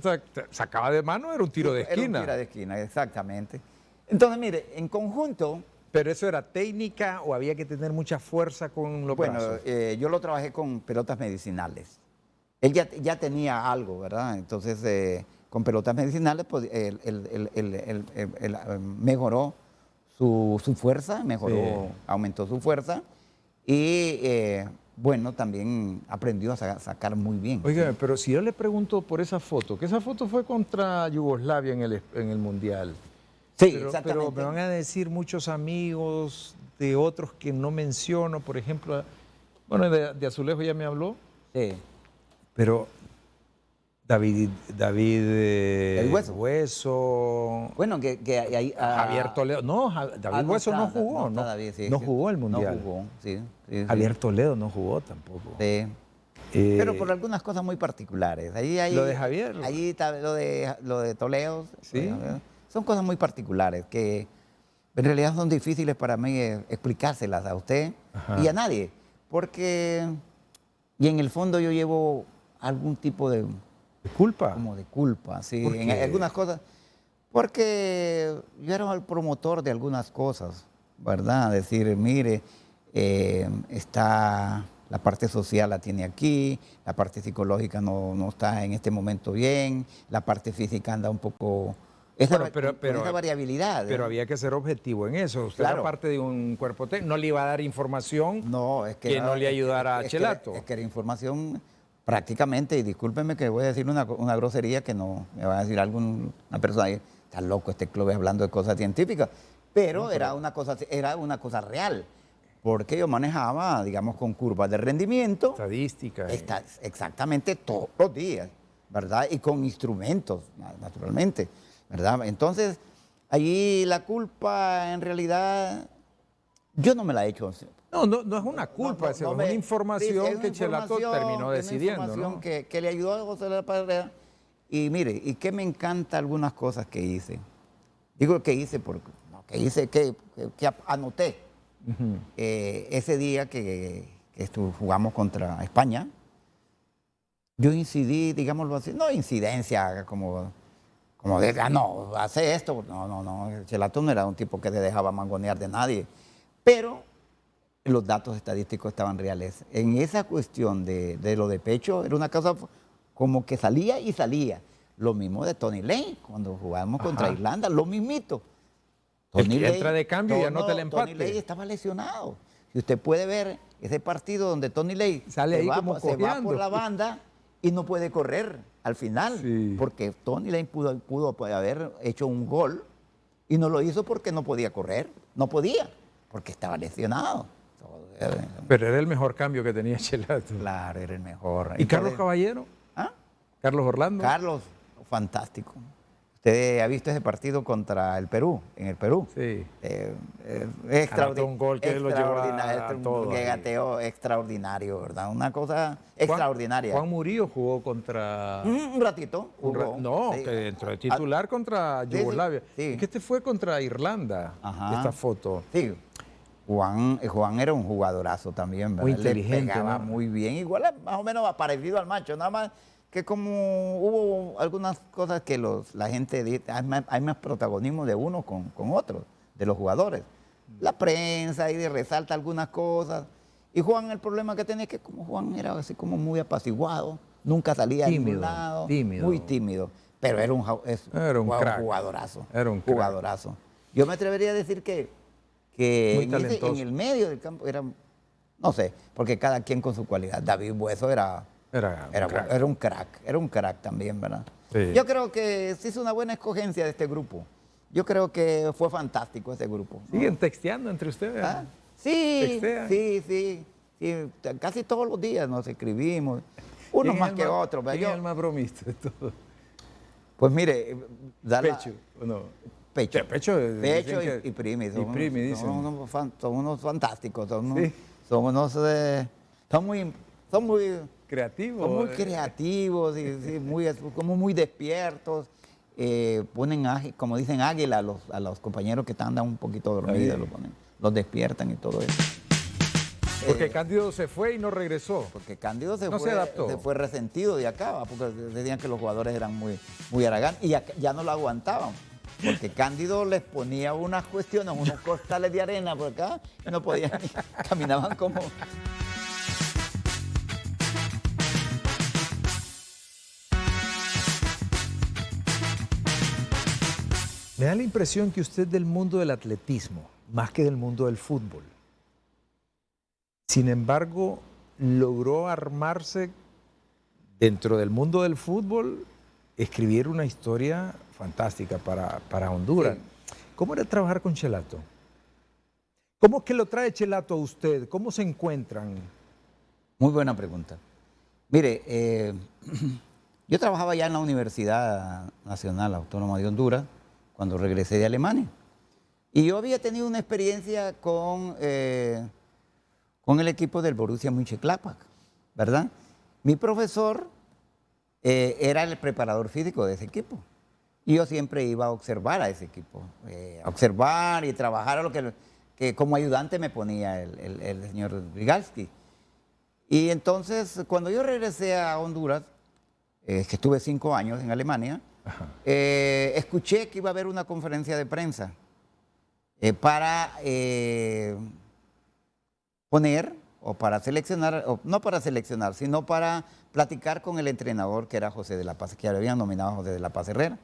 [SPEAKER 2] sacaba de mano, era un tiro de
[SPEAKER 1] era un
[SPEAKER 2] esquina.
[SPEAKER 1] tiro de esquina, exactamente. Entonces, mire, en conjunto,
[SPEAKER 2] Pero eso era técnica o había que tener mucha fuerza con los
[SPEAKER 1] bueno,
[SPEAKER 2] brazos.
[SPEAKER 1] yo lo trabajé con pelotas medicinales. Él ya tenía algo, ¿verdad? Entonces, con pelotas medicinales, pues, él mejoró su fuerza,
[SPEAKER 2] Sí.
[SPEAKER 1] aumentó su fuerza y, bueno, también aprendió a sacar muy bien.
[SPEAKER 2] Oiga, pero si yo le pregunto por esa foto, que esa foto fue contra Yugoslavia en el Mundial.
[SPEAKER 1] Sí,
[SPEAKER 2] Pero
[SPEAKER 1] exactamente.
[SPEAKER 2] me van a decir muchos amigos de otros que no menciono, por ejemplo, bueno, de Azulejo ya me habló,
[SPEAKER 1] Sí.
[SPEAKER 2] pero David
[SPEAKER 1] El Hueso.
[SPEAKER 2] Hueso,
[SPEAKER 1] Bueno, que ahí...
[SPEAKER 2] Javier Toledo, no, David Hueso no jugó,
[SPEAKER 1] está
[SPEAKER 2] no,
[SPEAKER 1] David, sí,
[SPEAKER 2] no
[SPEAKER 1] sí.
[SPEAKER 2] jugó el Mundial.
[SPEAKER 1] No jugó, sí. Sí.
[SPEAKER 2] Javier Toledo no jugó tampoco.
[SPEAKER 1] Sí. Pero por algunas cosas muy particulares.
[SPEAKER 2] Lo de Javier.
[SPEAKER 1] Ahí está lo de Toledo.
[SPEAKER 2] Sí.
[SPEAKER 1] Son cosas muy particulares que en realidad son difíciles para mí explicárselas a usted
[SPEAKER 2] Ajá.
[SPEAKER 1] y a nadie. Porque, y en el fondo yo llevo algún tipo de,
[SPEAKER 2] ¿Culpa?
[SPEAKER 1] como de culpa, sí,
[SPEAKER 2] ¿Por
[SPEAKER 1] en
[SPEAKER 2] qué?
[SPEAKER 1] algunas cosas. Porque yo era el promotor de algunas cosas, ¿verdad? Decir, mire, está la parte social la tiene aquí, la parte psicológica no está en este momento bien, la parte física anda un poco...
[SPEAKER 2] Bueno, pero-
[SPEAKER 1] con esa variabilidad.
[SPEAKER 2] Pero había que ser objetivo en eso. Usted
[SPEAKER 1] Claro.
[SPEAKER 2] era parte de un cuerpo técnico, no le iba a dar información
[SPEAKER 1] No, es que,
[SPEAKER 2] que no le ayudara a Chelato.
[SPEAKER 1] Es que era información prácticamente, y discúlpeme que voy a decir una grosería que no me va a decir una persona ahí, está loco este club hablando de cosas científicas, pero era una cosa real, porque yo manejaba, digamos, con curvas de rendimiento,
[SPEAKER 2] Estadística.
[SPEAKER 1] exactamente todos los días, ¿verdad? Y con instrumentos, naturalmente, ¿verdad? Entonces, allí la culpa en realidad, yo no me la he hecho.
[SPEAKER 2] No es una culpa, es una información
[SPEAKER 1] sí, es una
[SPEAKER 2] que Chelato
[SPEAKER 1] información,
[SPEAKER 2] terminó
[SPEAKER 1] es una
[SPEAKER 2] decidiendo,
[SPEAKER 1] información
[SPEAKER 2] ¿no?
[SPEAKER 1] que le ayudó a José de la Parrera. Y mire, y que me encanta algunas cosas que hice. Digo que hice porque, no, que anoté. Ese día que jugamos contra España, yo incidí, digámoslo así, no incidencia como de, no, hace esto. No, Chelato no era un tipo que se dejaba mangonear de nadie. Pero los datos estadísticos estaban reales. En esa cuestión de lo de pecho, era una cosa como que salía y salía. Lo mismo de Tony Lane, cuando jugábamos contra Irlanda, lo mismito.
[SPEAKER 2] El que entra de cambio y anota el empate.
[SPEAKER 1] Tony Lane estaba lesionado. Y usted puede ver ese partido donde Tony Lane
[SPEAKER 2] Sale ahí como
[SPEAKER 1] se va
[SPEAKER 2] cojeando.
[SPEAKER 1] por la banda y no puede correr al final.
[SPEAKER 2] Sí.
[SPEAKER 1] Porque Tony Lane pudo haber hecho un gol y no lo hizo porque no podía correr. No podía, porque estaba lesionado.
[SPEAKER 2] Pero era el mejor cambio que tenía Chelato.
[SPEAKER 1] Claro, era el mejor.
[SPEAKER 2] ¿Y Carlos
[SPEAKER 1] Entonces,
[SPEAKER 2] Caballero? Carlos Orlando.
[SPEAKER 1] Carlos, fantástico. Usted ha visto ese partido contra el Perú, en el Perú.
[SPEAKER 2] Sí.
[SPEAKER 1] Extraordinario.
[SPEAKER 2] Un gol que lo llevó a todo
[SPEAKER 1] Un
[SPEAKER 2] ahí.
[SPEAKER 1] gateo extraordinario, ¿verdad? Una cosa extraordinaria.
[SPEAKER 2] Juan Murillo jugó contra...
[SPEAKER 1] Un ratito. Jugó,
[SPEAKER 2] No,
[SPEAKER 1] sí.
[SPEAKER 2] que entró de titular contra
[SPEAKER 1] sí,
[SPEAKER 2] Yugoslavia.
[SPEAKER 1] sí.
[SPEAKER 2] Es que este fue contra Irlanda,
[SPEAKER 1] Ajá.
[SPEAKER 2] esta foto.
[SPEAKER 1] Sí. Juan era un jugadorazo también, ¿verdad?
[SPEAKER 2] Muy inteligente,
[SPEAKER 1] Le pegaba
[SPEAKER 2] ¿no?
[SPEAKER 1] muy bien, igual más o menos parecido al Macho, nada más que como hubo algunas cosas que la gente dice, hay más protagonismo de unos con otros, de los jugadores. La prensa y resalta algunas cosas. Y Juan, el problema que tenía es que como Juan era así como muy apaciguado, nunca salía a ningún lado, muy tímido. Pero era un
[SPEAKER 2] crack.
[SPEAKER 1] jugadorazo.
[SPEAKER 2] Era un crack.
[SPEAKER 1] Jugadorazo. Yo me atrevería a decir que
[SPEAKER 2] Muy
[SPEAKER 1] en
[SPEAKER 2] talentoso.
[SPEAKER 1] el medio del campo era, no sé, porque cada quien con su cualidad. David Bueso era un crack también, ¿verdad?
[SPEAKER 2] Sí.
[SPEAKER 1] Yo creo que se hizo una buena escogencia de este grupo. Yo creo que fue fantástico ese grupo, ¿no?
[SPEAKER 2] ¿Siguen texteando entre ustedes?
[SPEAKER 1] ¿Ah? Sí,
[SPEAKER 2] ¿Textean?
[SPEAKER 1] sí, casi todos los días nos escribimos, unos más que otros.
[SPEAKER 2] ¿Quién es el más bromista de todos?
[SPEAKER 1] Pues mire,
[SPEAKER 2] Pecho, ¿o no?
[SPEAKER 1] Pecho.
[SPEAKER 2] Pecho
[SPEAKER 1] Y Primi.
[SPEAKER 2] dicen.
[SPEAKER 1] Son unos fantásticos.
[SPEAKER 2] Sí.
[SPEAKER 1] Son muy
[SPEAKER 2] Creativo.
[SPEAKER 1] son muy creativos, y como muy despiertos. Ponen, como dicen, águila a los compañeros que están un poquito dormidos, los despiertan y todo eso.
[SPEAKER 2] Porque Cándido se fue y no regresó.
[SPEAKER 1] Porque Cándido
[SPEAKER 2] No se adaptó.
[SPEAKER 1] se fue resentido de acá, porque decían que los jugadores eran muy arrogantes y ya no lo aguantaban. Porque Cándido les ponía unas cuestiones, unos costales de arena por acá, y no podían ni, caminaban como...
[SPEAKER 2] Me da la impresión que usted es del mundo del atletismo, más que del mundo del fútbol. Sin embargo, logró armarse dentro del mundo del fútbol, escribir una historia fantástica para Honduras.
[SPEAKER 1] Sí.
[SPEAKER 2] ¿Cómo era trabajar con Chelato? ¿Cómo es que lo trae Chelato a usted? ¿Cómo se encuentran?
[SPEAKER 1] Muy buena pregunta. Mire, yo trabajaba ya en la Universidad Nacional Autónoma de Honduras cuando regresé de Alemania. Y yo había tenido una experiencia con el equipo del Borussia Mönchengladbach, ¿verdad? Mi profesor era el preparador físico de ese equipo. Y yo siempre iba a observar a ese equipo, a observar y trabajar a lo que como ayudante me ponía el señor Vigalski. Y entonces, cuando yo regresé a Honduras, que estuve 5 años en Alemania, escuché que iba a haber una conferencia de prensa para poner o para seleccionar, o no para seleccionar, sino para platicar con el entrenador que era José de la Paz, que habían nominado a José de la Paz Herrera.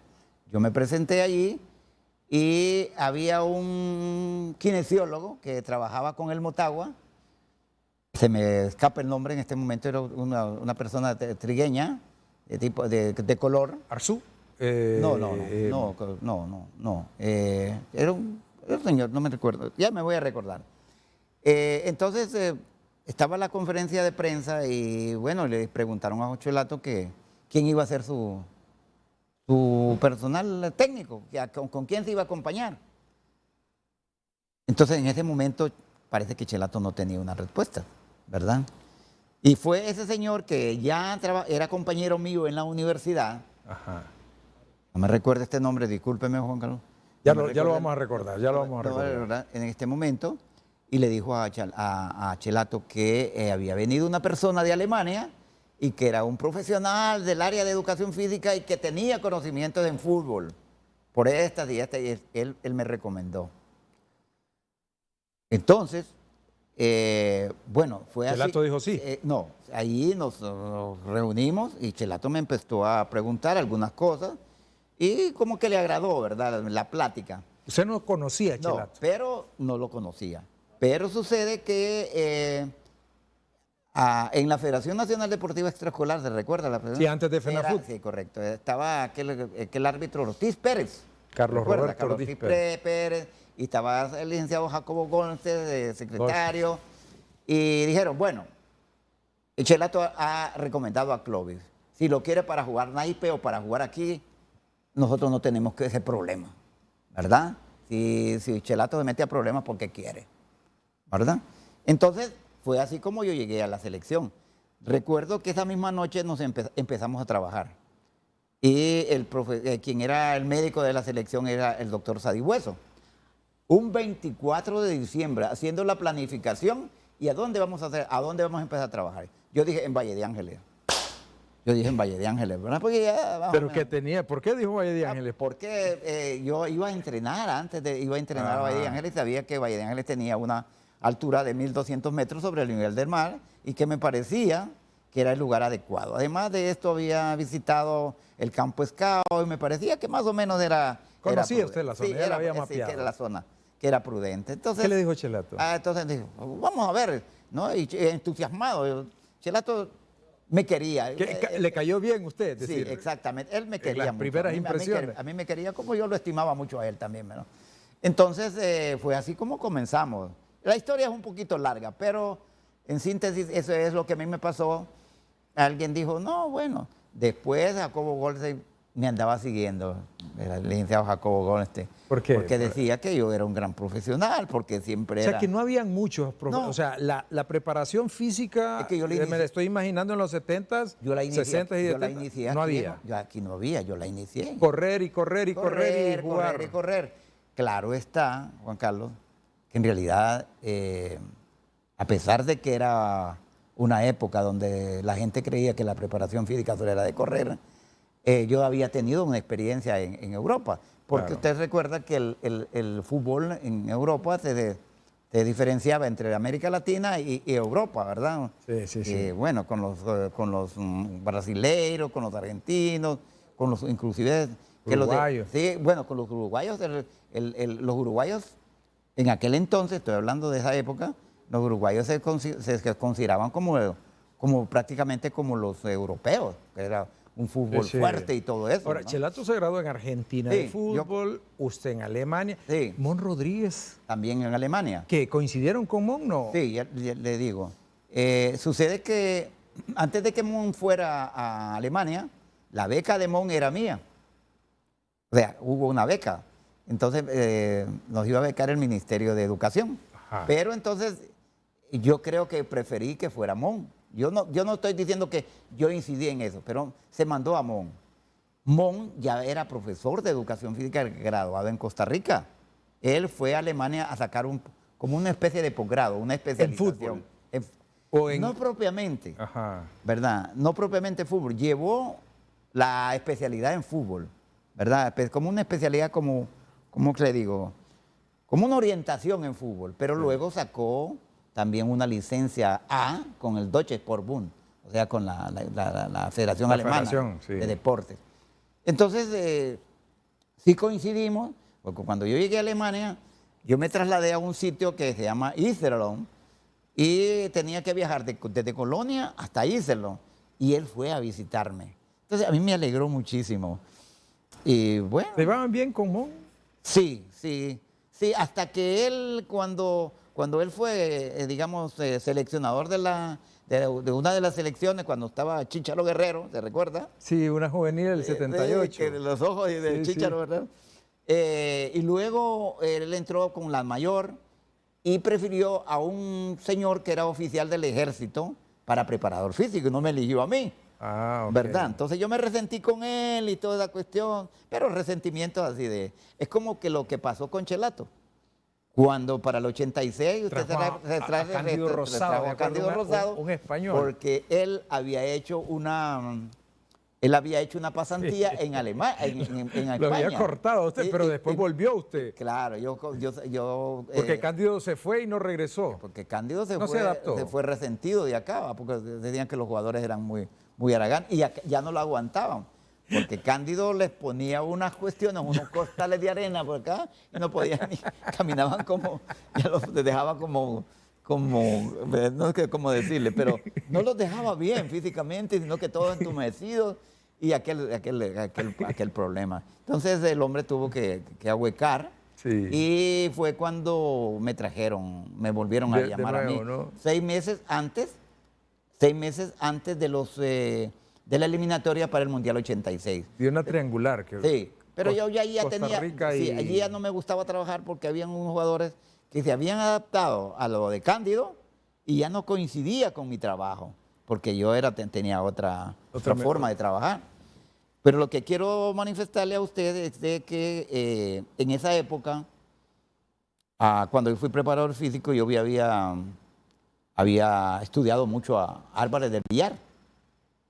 [SPEAKER 1] Yo me presenté allí y había un kinesiólogo que trabajaba con el Motagua. Se me escapa el nombre en este momento, era una persona trigueña, de color.
[SPEAKER 2] ¿Arzú?
[SPEAKER 1] No. Era un señor, no me recuerdo, ya me voy a recordar. Entonces, estaba la conferencia de prensa y bueno, le preguntaron a Chelato que quién iba a ser su personal técnico, con quién se iba a acompañar. Entonces, en ese momento, parece que Chelato no tenía una respuesta, ¿verdad? Y fue ese señor que ya era compañero mío en la universidad.
[SPEAKER 2] Ajá.
[SPEAKER 1] No me recuerdo este nombre, discúlpeme, Juan Carlos.
[SPEAKER 2] Ya lo vamos a recordar,
[SPEAKER 1] En este momento, y le dijo a Chelato que había venido una persona de Alemania y que era un profesional del área de educación física y que tenía conocimientos en fútbol. Por estas y él me recomendó. Entonces, bueno, fue así.
[SPEAKER 2] ¿Chelato dijo sí?
[SPEAKER 1] No, ahí nos reunimos y Chelato me empezó a preguntar algunas cosas y como que le agradó, ¿verdad? La plática.
[SPEAKER 2] Usted no conocía a Chelato.
[SPEAKER 1] No, pero no lo conocía. Pero sucede que en la Federación Nacional Deportiva Extraescolar, ¿se recuerda?
[SPEAKER 2] Sí, antes de FENAFUT.
[SPEAKER 1] Sí, correcto. Estaba aquel árbitro Ortiz Pérez.
[SPEAKER 2] Carlos Roberto
[SPEAKER 1] Ortiz Pérez. Y estaba el licenciado Jacobo Gómez, secretario. Y dijeron, bueno, Chelato ha recomendado a Clovis. Si lo quiere para jugar naipe o para jugar aquí, nosotros no tenemos ese problema, ¿verdad? Si Chelato se mete a problemas porque quiere, ¿verdad? Entonces, fue así como yo llegué a la selección. Recuerdo que esa misma noche nos empezamos a trabajar. Y quien era el médico de la selección era el doctor Sadihueso. Un 24 de diciembre, haciendo la planificación, ¿y a dónde vamos a empezar a trabajar? Yo dije, en Valle de Ángeles. Yo dije, en Valle de Ángeles, ¿verdad? Porque ya,
[SPEAKER 2] ¿Pero qué tenía? ¿Por qué dijo Valle de Ángeles?
[SPEAKER 1] Porque yo iba a entrenar a Valle de Ángeles y sabía que Valle de Ángeles tenía una altura de 1.200 metros sobre el nivel del mar y que me parecía que era el lugar adecuado. Además de esto, había visitado el campo Scout y me parecía que más o menos era...
[SPEAKER 2] ¿Conocía usted la zona?
[SPEAKER 1] Sí,
[SPEAKER 2] Ya la había
[SPEAKER 1] sí,
[SPEAKER 2] mapeado.
[SPEAKER 1] que era la zona, que era prudente. Entonces,
[SPEAKER 2] ¿Qué le dijo Chelato?
[SPEAKER 1] Entonces dijo, vamos a ver, ¿no? Y entusiasmado. Chelato me quería.
[SPEAKER 2] ¿Le cayó bien usted?
[SPEAKER 1] Sí,
[SPEAKER 2] Decir,
[SPEAKER 1] exactamente. Él me quería
[SPEAKER 2] las
[SPEAKER 1] mucho.
[SPEAKER 2] primeras impresiones.
[SPEAKER 1] A mí me quería como yo lo estimaba mucho a él también, ¿no? Entonces, fue así como comenzamos. La historia es un poquito larga, pero en síntesis, eso es lo que a mí me pasó. Alguien dijo, no, bueno. Después Jacobo Goldstein me andaba siguiendo, el licenciado Jacobo Goldstein.
[SPEAKER 2] ¿Por qué?
[SPEAKER 1] Porque decía que yo era un gran profesional, porque siempre era...
[SPEAKER 2] O sea, que no habían muchos
[SPEAKER 1] No.
[SPEAKER 2] O sea, la preparación física,
[SPEAKER 1] Es que yo la
[SPEAKER 2] me
[SPEAKER 1] inicié.
[SPEAKER 2] la estoy imaginando en los 70s,
[SPEAKER 1] Yo la inicié,
[SPEAKER 2] 60s y
[SPEAKER 1] yo la
[SPEAKER 2] 70s,
[SPEAKER 1] inicié
[SPEAKER 2] no
[SPEAKER 1] aquí,
[SPEAKER 2] había.
[SPEAKER 1] Yo aquí no había, yo la inicié.
[SPEAKER 2] Correr y correr y correr y jugar.
[SPEAKER 1] Correr y correr. Claro está, Juan Carlos, que en realidad, a pesar de que era una época donde la gente creía que la preparación física solo era de correr, yo había tenido una experiencia en Europa. Porque
[SPEAKER 2] Claro.
[SPEAKER 1] usted recuerda que el fútbol en Europa se diferenciaba entre América Latina y Europa, ¿verdad?
[SPEAKER 2] Sí, sí, sí.
[SPEAKER 1] Bueno, con los brasileiros, con los argentinos, con los inclusive...
[SPEAKER 2] Uruguayos.
[SPEAKER 1] Sí, bueno, con los uruguayos, los uruguayos en aquel entonces, estoy hablando de esa época, los uruguayos se consideraban como prácticamente como los europeos, que era un fútbol
[SPEAKER 2] Sí.
[SPEAKER 1] fuerte y todo eso.
[SPEAKER 2] Ahora,
[SPEAKER 1] ¿no?
[SPEAKER 2] Chelato se graduó en Argentina
[SPEAKER 1] Sí,
[SPEAKER 2] de fútbol, usted en Alemania.
[SPEAKER 1] Sí.
[SPEAKER 2] Mon Rodríguez,
[SPEAKER 1] También en Alemania.
[SPEAKER 2] ¿que coincidieron con Mon? No.
[SPEAKER 1] Sí, ya le digo. Sucede que antes de que Mon fuera a Alemania, la beca de Mon era mía. O sea, hubo una beca. Entonces nos iba a becar el Ministerio de Educación.
[SPEAKER 2] Ajá.
[SPEAKER 1] Pero entonces yo creo que preferí que fuera Mon. Yo no estoy diciendo que yo incidí en eso, pero se mandó a Mon. Mon ya era profesor de educación física graduado en Costa Rica. Él fue a Alemania a sacar como una especie de posgrado, una especialización.
[SPEAKER 2] fútbol?
[SPEAKER 1] No propiamente,
[SPEAKER 2] Ajá.
[SPEAKER 1] ¿verdad? No propiamente fútbol. Llevó la especialidad en fútbol, ¿verdad? Como una especialidad ¿cómo le digo? Como una orientación en fútbol, pero luego sacó también una licencia A con el Deutsche Sportbund, o sea, con la Federación Alemana
[SPEAKER 2] sí.
[SPEAKER 1] de Deportes. Entonces, sí coincidimos, porque cuando yo llegué a Alemania, yo me trasladé a un sitio que se llama Iserlohn y tenía que viajar desde Colonia hasta Iserlohn, y él fue a visitarme. Entonces, a mí me alegró muchísimo. Y bueno...
[SPEAKER 2] ¿Se llevaban bien con Mon?
[SPEAKER 1] Sí, hasta que él, cuando él fue, digamos, seleccionador de una de las selecciones, cuando estaba Chícharo Guerrero, ¿se recuerda?
[SPEAKER 2] Sí, una juvenil del 78.
[SPEAKER 1] Que de los ojos de
[SPEAKER 2] Sí,
[SPEAKER 1] Chícharo
[SPEAKER 2] sí.
[SPEAKER 1] Guerrero. Y luego él entró con la mayor y prefirió a un señor que era oficial del ejército para preparador físico y no me eligió a mí.
[SPEAKER 2] Ah, ok.
[SPEAKER 1] ¿Verdad? Entonces yo me resentí con él y toda la cuestión, pero resentimientos así de... Es como que lo que pasó con Chelato. Cuando para el 86 usted
[SPEAKER 2] Trajo a Cándido Rosado,
[SPEAKER 1] trajo a Cándido Rosado,
[SPEAKER 2] un español.
[SPEAKER 1] porque él había hecho una pasantía en Alemania, en España.
[SPEAKER 2] Lo había cortado usted, pero después volvió usted.
[SPEAKER 1] Claro,
[SPEAKER 2] Porque Cándido se fue y no regresó.
[SPEAKER 1] porque Cándido
[SPEAKER 2] No se adaptó.
[SPEAKER 1] se fue resentido de acá, porque decían que los jugadores eran muy haraganes y ya no lo aguantaban. Porque Cándido les ponía unas cuestiones, unos costales de arena por acá y no podían ni, caminaban ya los dejaban no sé cómo decirle, pero no los dejaba bien físicamente, sino que todos entumecidos y aquel problema. Entonces el hombre tuvo que ahuecar.
[SPEAKER 2] Sí.
[SPEAKER 1] Y fue cuando me volvieron a llamar
[SPEAKER 2] nuevo,
[SPEAKER 1] a mí.
[SPEAKER 2] ¿no?
[SPEAKER 1] 6 meses antes de de la eliminatoria para el Mundial 86.
[SPEAKER 2] Y una triangular. Que
[SPEAKER 1] Sí, pero yo ya
[SPEAKER 2] Costa
[SPEAKER 1] tenía,
[SPEAKER 2] Rica
[SPEAKER 1] sí,
[SPEAKER 2] y...
[SPEAKER 1] allí ya no me gustaba trabajar porque habían unos jugadores que se habían adaptado a lo de Cándido y ya no coincidía con mi trabajo, porque yo tenía otra forma de trabajar. Pero lo que quiero manifestarle a ustedes es de que en esa época, cuando yo fui preparador físico, yo había estudiado mucho a Álvarez del Villar.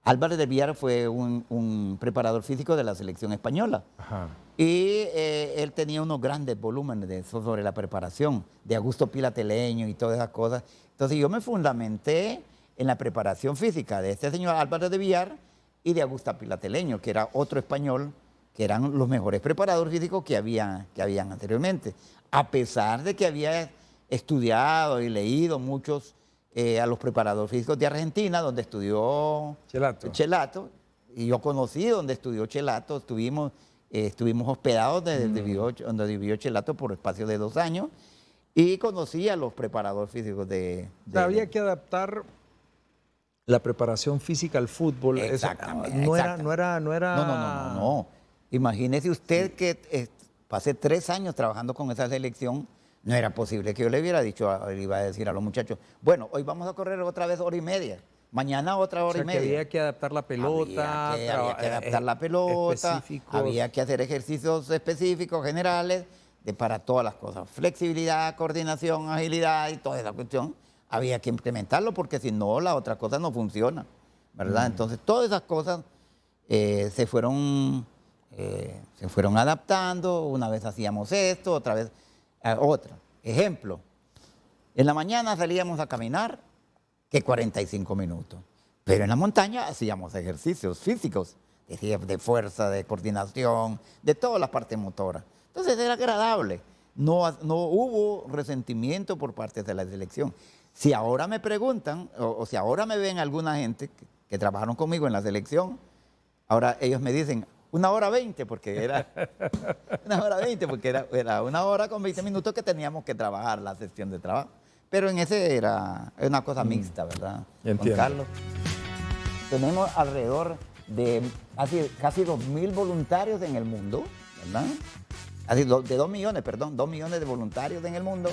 [SPEAKER 1] Álvarez del Villar fue un preparador físico de la selección española.
[SPEAKER 2] Ajá.
[SPEAKER 1] Y él tenía unos grandes volúmenes de eso sobre la preparación, de Augusto Pilateleño y todas esas cosas. Entonces yo me fundamenté en la preparación física de este señor Álvarez de Villar y de Augusto Pilateleño, que era otro español, que eran los mejores preparadores físicos que habían anteriormente. A pesar de que había estudiado y leído muchos a los preparadores físicos de Argentina, donde estudió Chelato, y yo conocí donde estudió Chelato, estuvimos hospedados donde vivió Chelato por espacio de 2 años y conocí a los preparadores físicos
[SPEAKER 2] Había que adaptar la preparación física al fútbol.
[SPEAKER 1] Exactamente.
[SPEAKER 2] No era...
[SPEAKER 1] No. Imagínese usted que pasé 3 años trabajando con esa selección. No era posible que yo le hubiera dicho, le iba a decir a los muchachos, bueno, hoy vamos a correr otra vez 1h30. Mañana otra hora y media.
[SPEAKER 2] Que había que adaptar la pelota.
[SPEAKER 1] Había que adaptar la pelota. Había que hacer ejercicios específicos, generales, para todas las cosas. Flexibilidad, coordinación, agilidad y toda esa cuestión. Había que implementarlo porque si no, la otra cosa no funciona, ¿verdad? Entonces, todas esas cosas se fueron adaptando. Una vez hacíamos esto, otra vez otra. Ejemplo, en la mañana salíamos a caminar, que 45 minutos. Pero en la montaña hacíamos ejercicios físicos, de fuerza, de coordinación, de todas las partes motoras. Entonces era agradable. No hubo resentimiento por parte de la selección. Si ahora me preguntan, o si ahora me ven alguna gente que trabajaron conmigo en la selección, ahora ellos me dicen 1h20, porque era 1h20, porque era 1 hora con 20 minutos que teníamos que trabajar la sesión de trabajo. Pero en ese era una cosa mixta, ¿verdad?
[SPEAKER 2] Entiendo.
[SPEAKER 1] Juan Carlos. Tenemos alrededor de casi 2.000 voluntarios en el mundo, ¿verdad? De 2 millones, perdón, 2 millones de voluntarios en el mundo.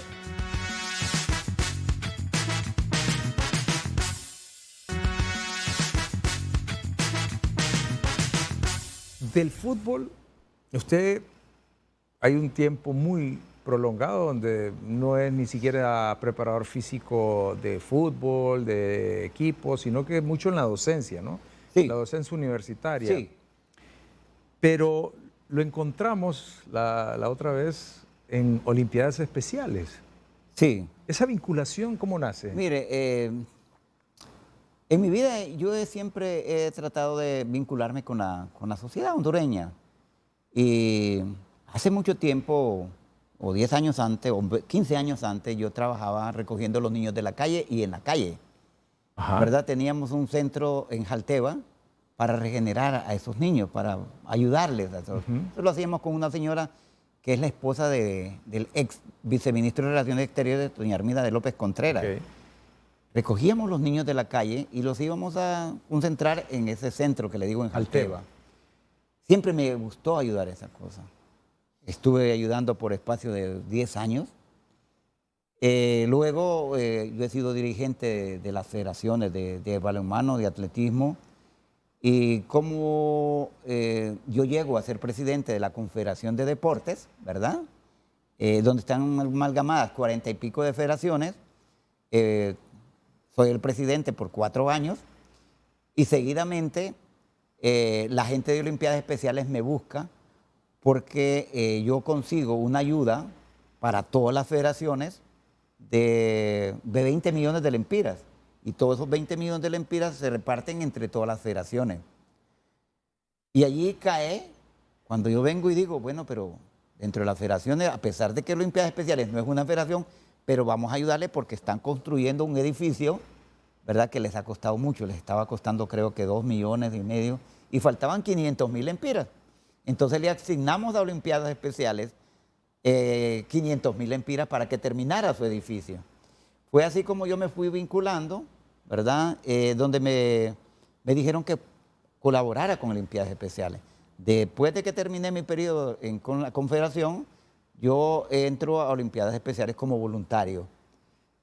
[SPEAKER 2] Del fútbol, hay un tiempo muy prolongado donde no es ni siquiera preparador físico de fútbol, de equipo, sino que mucho en la docencia, ¿no?
[SPEAKER 1] Sí.
[SPEAKER 2] La docencia universitaria.
[SPEAKER 1] Sí.
[SPEAKER 2] Pero lo encontramos la otra vez en Olimpiadas Especiales.
[SPEAKER 1] Sí.
[SPEAKER 2] ¿Esa vinculación cómo nace?
[SPEAKER 1] Mire, en mi vida yo siempre he tratado de vincularme con la sociedad hondureña. Y hace mucho tiempo, o 10 años antes, o 15 años antes, yo trabajaba recogiendo a los niños de la calle y en la calle.
[SPEAKER 2] Ajá.
[SPEAKER 1] ¿Verdad? Teníamos un centro en Jalteva para regenerar a esos niños, para ayudarles. Eso lo hacíamos con una señora que es la esposa del ex viceministro de Relaciones Exteriores, doña Armida de López Contreras.
[SPEAKER 2] Okay.
[SPEAKER 1] Recogíamos los niños de la calle y los íbamos a concentrar en ese centro que le digo en Jalteva. Siempre me gustó ayudar a esa cosa. Estuve ayudando por espacio de 10 años. Luego yo he sido dirigente de las federaciones de balonmano, de atletismo. Y como yo llego a ser presidente de la Confederación de Deportes, ¿verdad? Donde están amalgamadas 40 y pico de federaciones. Soy el presidente por 4 años y seguidamente la gente de Olimpiadas Especiales me busca porque yo consigo una ayuda para todas las federaciones de 20 millones de lempiras. Y todos esos 20 millones de lempiras se reparten entre todas las federaciones. Y allí cae, cuando yo vengo y digo, bueno, pero dentro de las federaciones, a pesar de que Olimpiadas Especiales no es una federación, pero vamos a ayudarle porque están construyendo un edificio, ¿verdad? Que les ha costado mucho, les estaba costando creo que 2,5 millones y faltaban 500,000 lempiras. Entonces le asignamos a Olimpiadas Especiales 500,000 lempiras para que terminara su edificio. Fue así como yo me fui vinculando, ¿verdad? Donde me dijeron que colaborara con Olimpiadas Especiales. Después de que terminé mi periodo con la Confederación, yo entro a Olimpiadas Especiales como voluntario.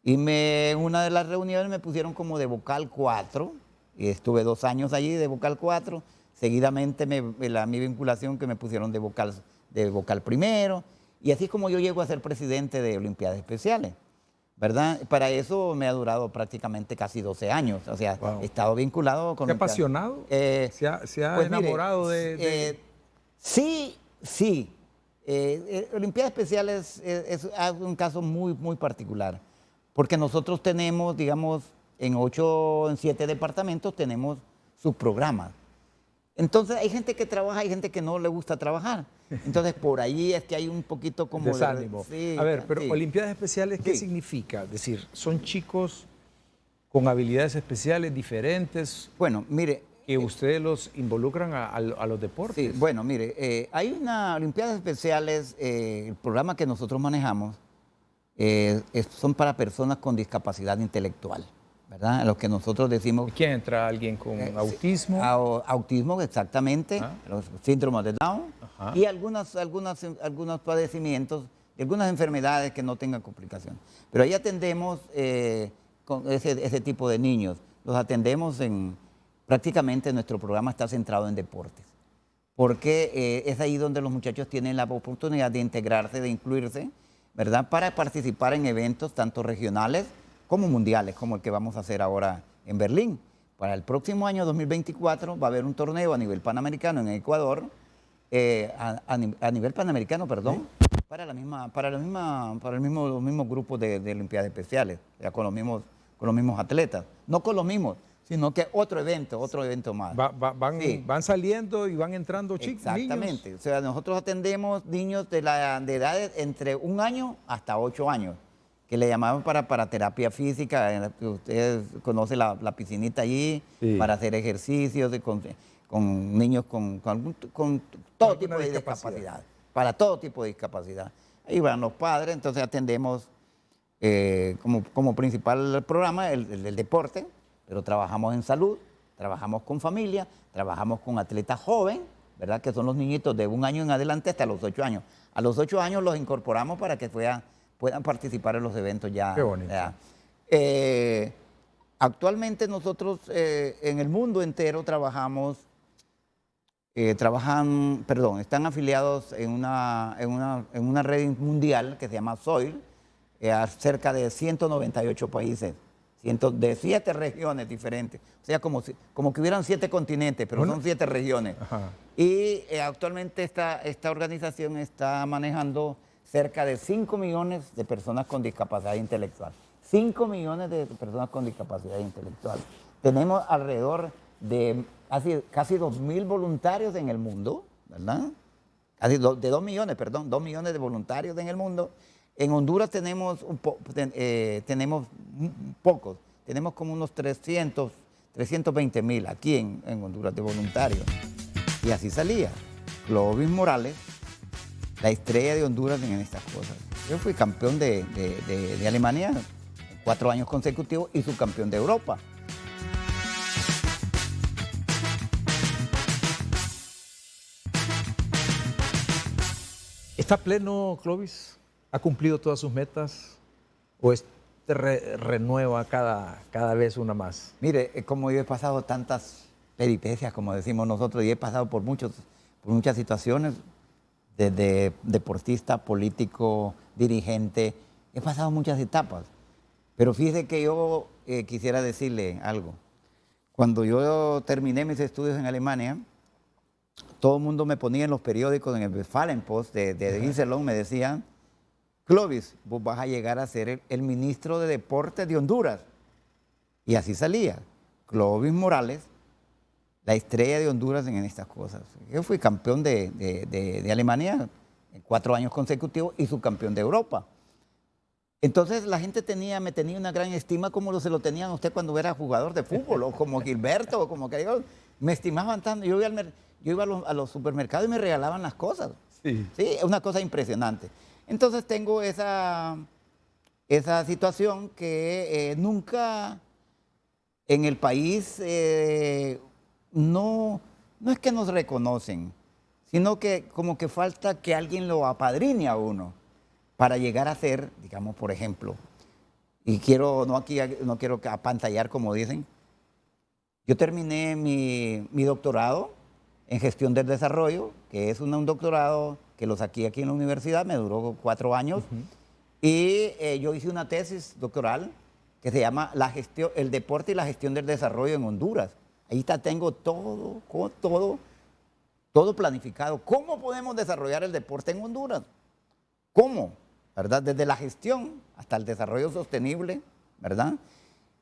[SPEAKER 1] Y en una de las reuniones me pusieron como de vocal 4, y estuve 2 años allí de vocal 4. Seguidamente mi vinculación que me pusieron de vocal primero, y así como yo llego a ser presidente de Olimpiadas Especiales, ¿verdad? Para eso me ha durado prácticamente casi 12 años, o sea,
[SPEAKER 2] Wow.
[SPEAKER 1] he estado vinculado con...
[SPEAKER 2] ¿Se ha apasionado? ¿Se ha
[SPEAKER 1] Pues
[SPEAKER 2] enamorado
[SPEAKER 1] mire,
[SPEAKER 2] de...
[SPEAKER 1] sí, sí. Olimpiadas Especiales es un caso muy, muy particular, porque nosotros tenemos, digamos, en 7 departamentos tenemos sus programas. Entonces hay gente que trabaja, hay gente que no le gusta trabajar. Entonces por ahí es que hay un poquito como...
[SPEAKER 2] Desánimo.
[SPEAKER 1] Sí,
[SPEAKER 2] A ver, pero
[SPEAKER 1] sí.
[SPEAKER 2] Olimpiadas Especiales, ¿qué
[SPEAKER 1] Sí.
[SPEAKER 2] significa? Es decir, ¿son chicos con habilidades especiales diferentes
[SPEAKER 1] Bueno, mire,
[SPEAKER 2] que ustedes los involucran a los deportes?
[SPEAKER 1] sí, bueno, mire, hay una Olimpiadas Especiales, el programa que nosotros manejamos son para personas con discapacidad intelectual, ¿verdad? A los que nosotros decimos...
[SPEAKER 2] ¿Quién entra? ¿Alguien con autismo?
[SPEAKER 1] Autismo, exactamente,
[SPEAKER 2] Ah.
[SPEAKER 1] los síndromes de Down
[SPEAKER 2] Ajá.
[SPEAKER 1] y algunos padecimientos, algunas enfermedades que no tengan complicación. Pero ahí atendemos con ese tipo de niños. Los atendemos prácticamente nuestro programa está centrado en deportes, porque es ahí donde los muchachos tienen la oportunidad de integrarse, de incluirse, ¿verdad? Para participar en eventos tanto regionales como mundiales, como el que vamos a hacer ahora en Berlín. Para el próximo año 2024 va a haber un torneo a nivel panamericano en Ecuador, a nivel panamericano, perdón, para los mismos grupos de Olimpiadas Especiales, ya con los mismos atletas, no con los mismos, sino que otro evento más. Sí.
[SPEAKER 2] Van saliendo y van entrando chicos,
[SPEAKER 1] Exactamente.
[SPEAKER 2] niños.
[SPEAKER 1] O sea, nosotros atendemos niños de edades entre 1 año hasta 8 años, que le llamamos para terapia física. Ustedes conocen la piscinita allí,
[SPEAKER 2] Sí.
[SPEAKER 1] para hacer ejercicios con niños con todo
[SPEAKER 2] Alguna
[SPEAKER 1] tipo de
[SPEAKER 2] discapacidad.
[SPEAKER 1] discapacidad. Para todo tipo de discapacidad. Ahí van los padres, entonces atendemos como principal programa el deporte, pero trabajamos en salud, trabajamos con familia, trabajamos con atletas jóvenes, ¿verdad? Que son los niñitos de 1 año en adelante hasta los 8 años. A los 8 años los incorporamos para que puedan participar en los eventos ya.
[SPEAKER 2] Qué bonito.
[SPEAKER 1] Ya. Actualmente nosotros en el mundo entero están afiliados en una red mundial que se llama SOIL, a cerca de 198 países, de 7 regiones diferentes. O sea, como que hubieran 7 continentes, pero
[SPEAKER 2] Bueno.
[SPEAKER 1] son 7 regiones.
[SPEAKER 2] Ajá.
[SPEAKER 1] Y actualmente esta organización está manejando cerca de 5 millones de personas con discapacidad intelectual. 5 millones de personas con discapacidad intelectual. Tenemos alrededor de casi 2.000 voluntarios en el mundo, ¿verdad? De 2 millones, perdón, 2 millones de voluntarios en el mundo. En Honduras tenemos pocos, tenemos como unos 320,000 aquí en Honduras de voluntarios. Y así salía. Clovis Morales, la estrella de Honduras en estas cosas. Yo fui campeón de Alemania 4 años consecutivos y subcampeón de Europa.
[SPEAKER 2] ¿Está pleno, Clovis? ¿Ha cumplido todas sus metas? ¿O renueva cada vez una más?
[SPEAKER 1] Mire, como yo he pasado tantas peripecias, como decimos nosotros, y he pasado por muchas situaciones, desde deportista, político, dirigente, he pasado muchas etapas. Pero fíjese que yo quisiera decirle algo. Cuando yo terminé mis estudios en Alemania, todo el mundo me ponía en los periódicos, en el Westfalenpost de Iserlohn, me decían: Clovis, vos vas a llegar a ser el ministro de Deportes de Honduras. Y así salía. Clovis Morales, la estrella de Honduras en estas cosas. Yo fui campeón de Alemania en 4 años consecutivos y subcampeón de Europa. Entonces la gente me tenía una gran estima, como se lo tenían a usted cuando era jugador de fútbol, o como Gilberto, o como que me estimaban tanto. Yo iba a los supermercados y me regalaban las cosas.
[SPEAKER 2] Sí.
[SPEAKER 1] Sí, es una cosa impresionante. Entonces tengo esa situación que nunca en el país no no es que nos reconocen, sino que como que falta que alguien lo apadrine a uno para llegar a ser, digamos, por ejemplo, y quiero, no quiero apantallar como dicen, yo terminé mi doctorado en gestión del desarrollo, que es un doctorado que lo saqué aquí en la universidad, me duró 4 años, y yo hice una tesis doctoral que se llama el deporte y la gestión del desarrollo en Honduras. Ahí está, tengo todo planificado. ¿Cómo podemos desarrollar el deporte en Honduras? ¿Cómo? ¿Verdad? Desde la gestión hasta el desarrollo sostenible, ¿verdad?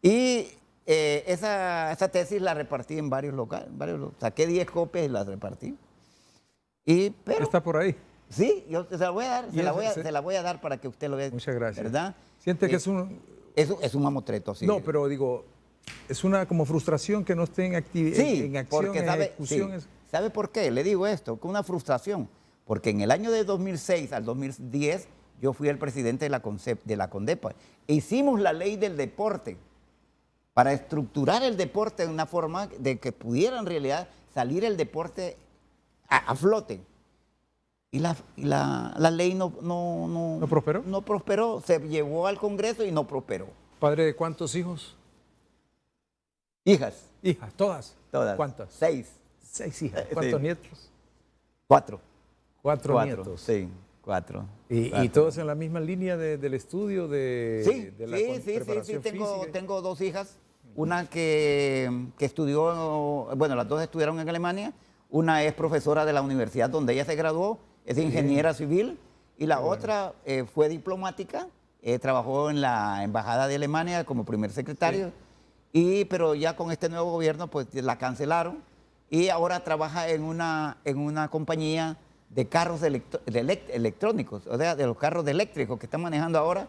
[SPEAKER 1] Y esa tesis la repartí en varios locales, saqué 10 copias y las repartí. Pero,
[SPEAKER 2] ¿está por ahí?
[SPEAKER 1] Sí, yo se la voy a dar, se la voy a dar para que usted lo vea.
[SPEAKER 2] Muchas gracias.
[SPEAKER 1] ¿Verdad?
[SPEAKER 2] ¿Siente que es un...?
[SPEAKER 1] Es un mamotreto, sí.
[SPEAKER 2] No, pero digo, es una como frustración que no esté en acción,
[SPEAKER 1] porque
[SPEAKER 2] en ejecución.
[SPEAKER 1] sí. ¿Sabe por qué? Le digo esto, con una frustración. Porque en el año de 2006 al 2010 yo fui el presidente de la CONDEPA. E hicimos la ley del deporte para estructurar el deporte de una forma de que pudiera en realidad salir el deporte a flote. Y la ley no
[SPEAKER 2] prosperó.
[SPEAKER 1] No prosperó, se llevó al Congreso y no prosperó.
[SPEAKER 2] ¿Padre de cuántos hijos?
[SPEAKER 1] Hijas.
[SPEAKER 2] Hijas, todas.
[SPEAKER 1] Todas.
[SPEAKER 2] ¿Cuántas?
[SPEAKER 1] 6.
[SPEAKER 2] 6 hijas. ¿Cuántos nietos?
[SPEAKER 1] 4.
[SPEAKER 2] 4 nietos.
[SPEAKER 1] Sí, 4.
[SPEAKER 2] ¿Y todos en la misma línea del estudio de la preparación física?
[SPEAKER 1] Tengo 2 hijas. Una que estudió, bueno, las 2 estudiaron en Alemania. Una es profesora de la universidad donde ella se graduó, es ingeniera civil. Y la otra fue diplomática, trabajó en la Embajada de Alemania como primer secretario. Pero ya con este nuevo gobierno pues la cancelaron y ahora trabaja en una compañía de carros electrónicos, o sea, de los carros eléctricos que están manejando ahora,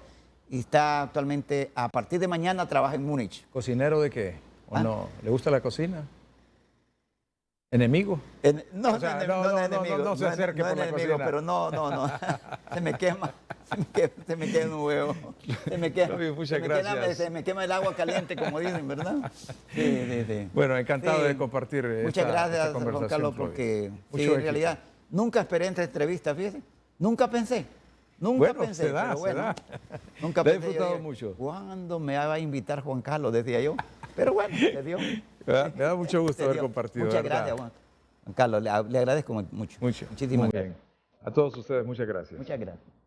[SPEAKER 1] y está actualmente, a partir de mañana, trabaja en Múnich.
[SPEAKER 2] ¿Cocinero de qué? ¿O no? ¿Le gusta la cocina? ¿Enemigo?
[SPEAKER 1] No
[SPEAKER 2] se acerque por la cocina.
[SPEAKER 1] Pero no. Se me quema un huevo.
[SPEAKER 2] Muchas gracias.
[SPEAKER 1] Se me quema el agua caliente, como dicen, ¿verdad? Sí.
[SPEAKER 2] Bueno, encantado de compartir
[SPEAKER 1] Muchas gracias,
[SPEAKER 2] esta conversación,
[SPEAKER 1] Juan Carlos, porque
[SPEAKER 2] en
[SPEAKER 1] realidad nunca esperé esta entrevista, fíjese. Nunca pensé. Nunca pensé.
[SPEAKER 2] Se da.
[SPEAKER 1] Nunca
[SPEAKER 2] pensé.
[SPEAKER 1] He
[SPEAKER 2] disfrutado mucho.
[SPEAKER 1] ¿Cuándo me va a invitar Juan Carlos? Decía yo. Pero bueno, se dio.
[SPEAKER 2] Me da mucho gusto haber compartido.
[SPEAKER 1] Muchas gracias, Juan Carlos. Le agradezco mucho.
[SPEAKER 2] Muchísimas gracias. A todos ustedes, muchas gracias.
[SPEAKER 1] Muchas gracias.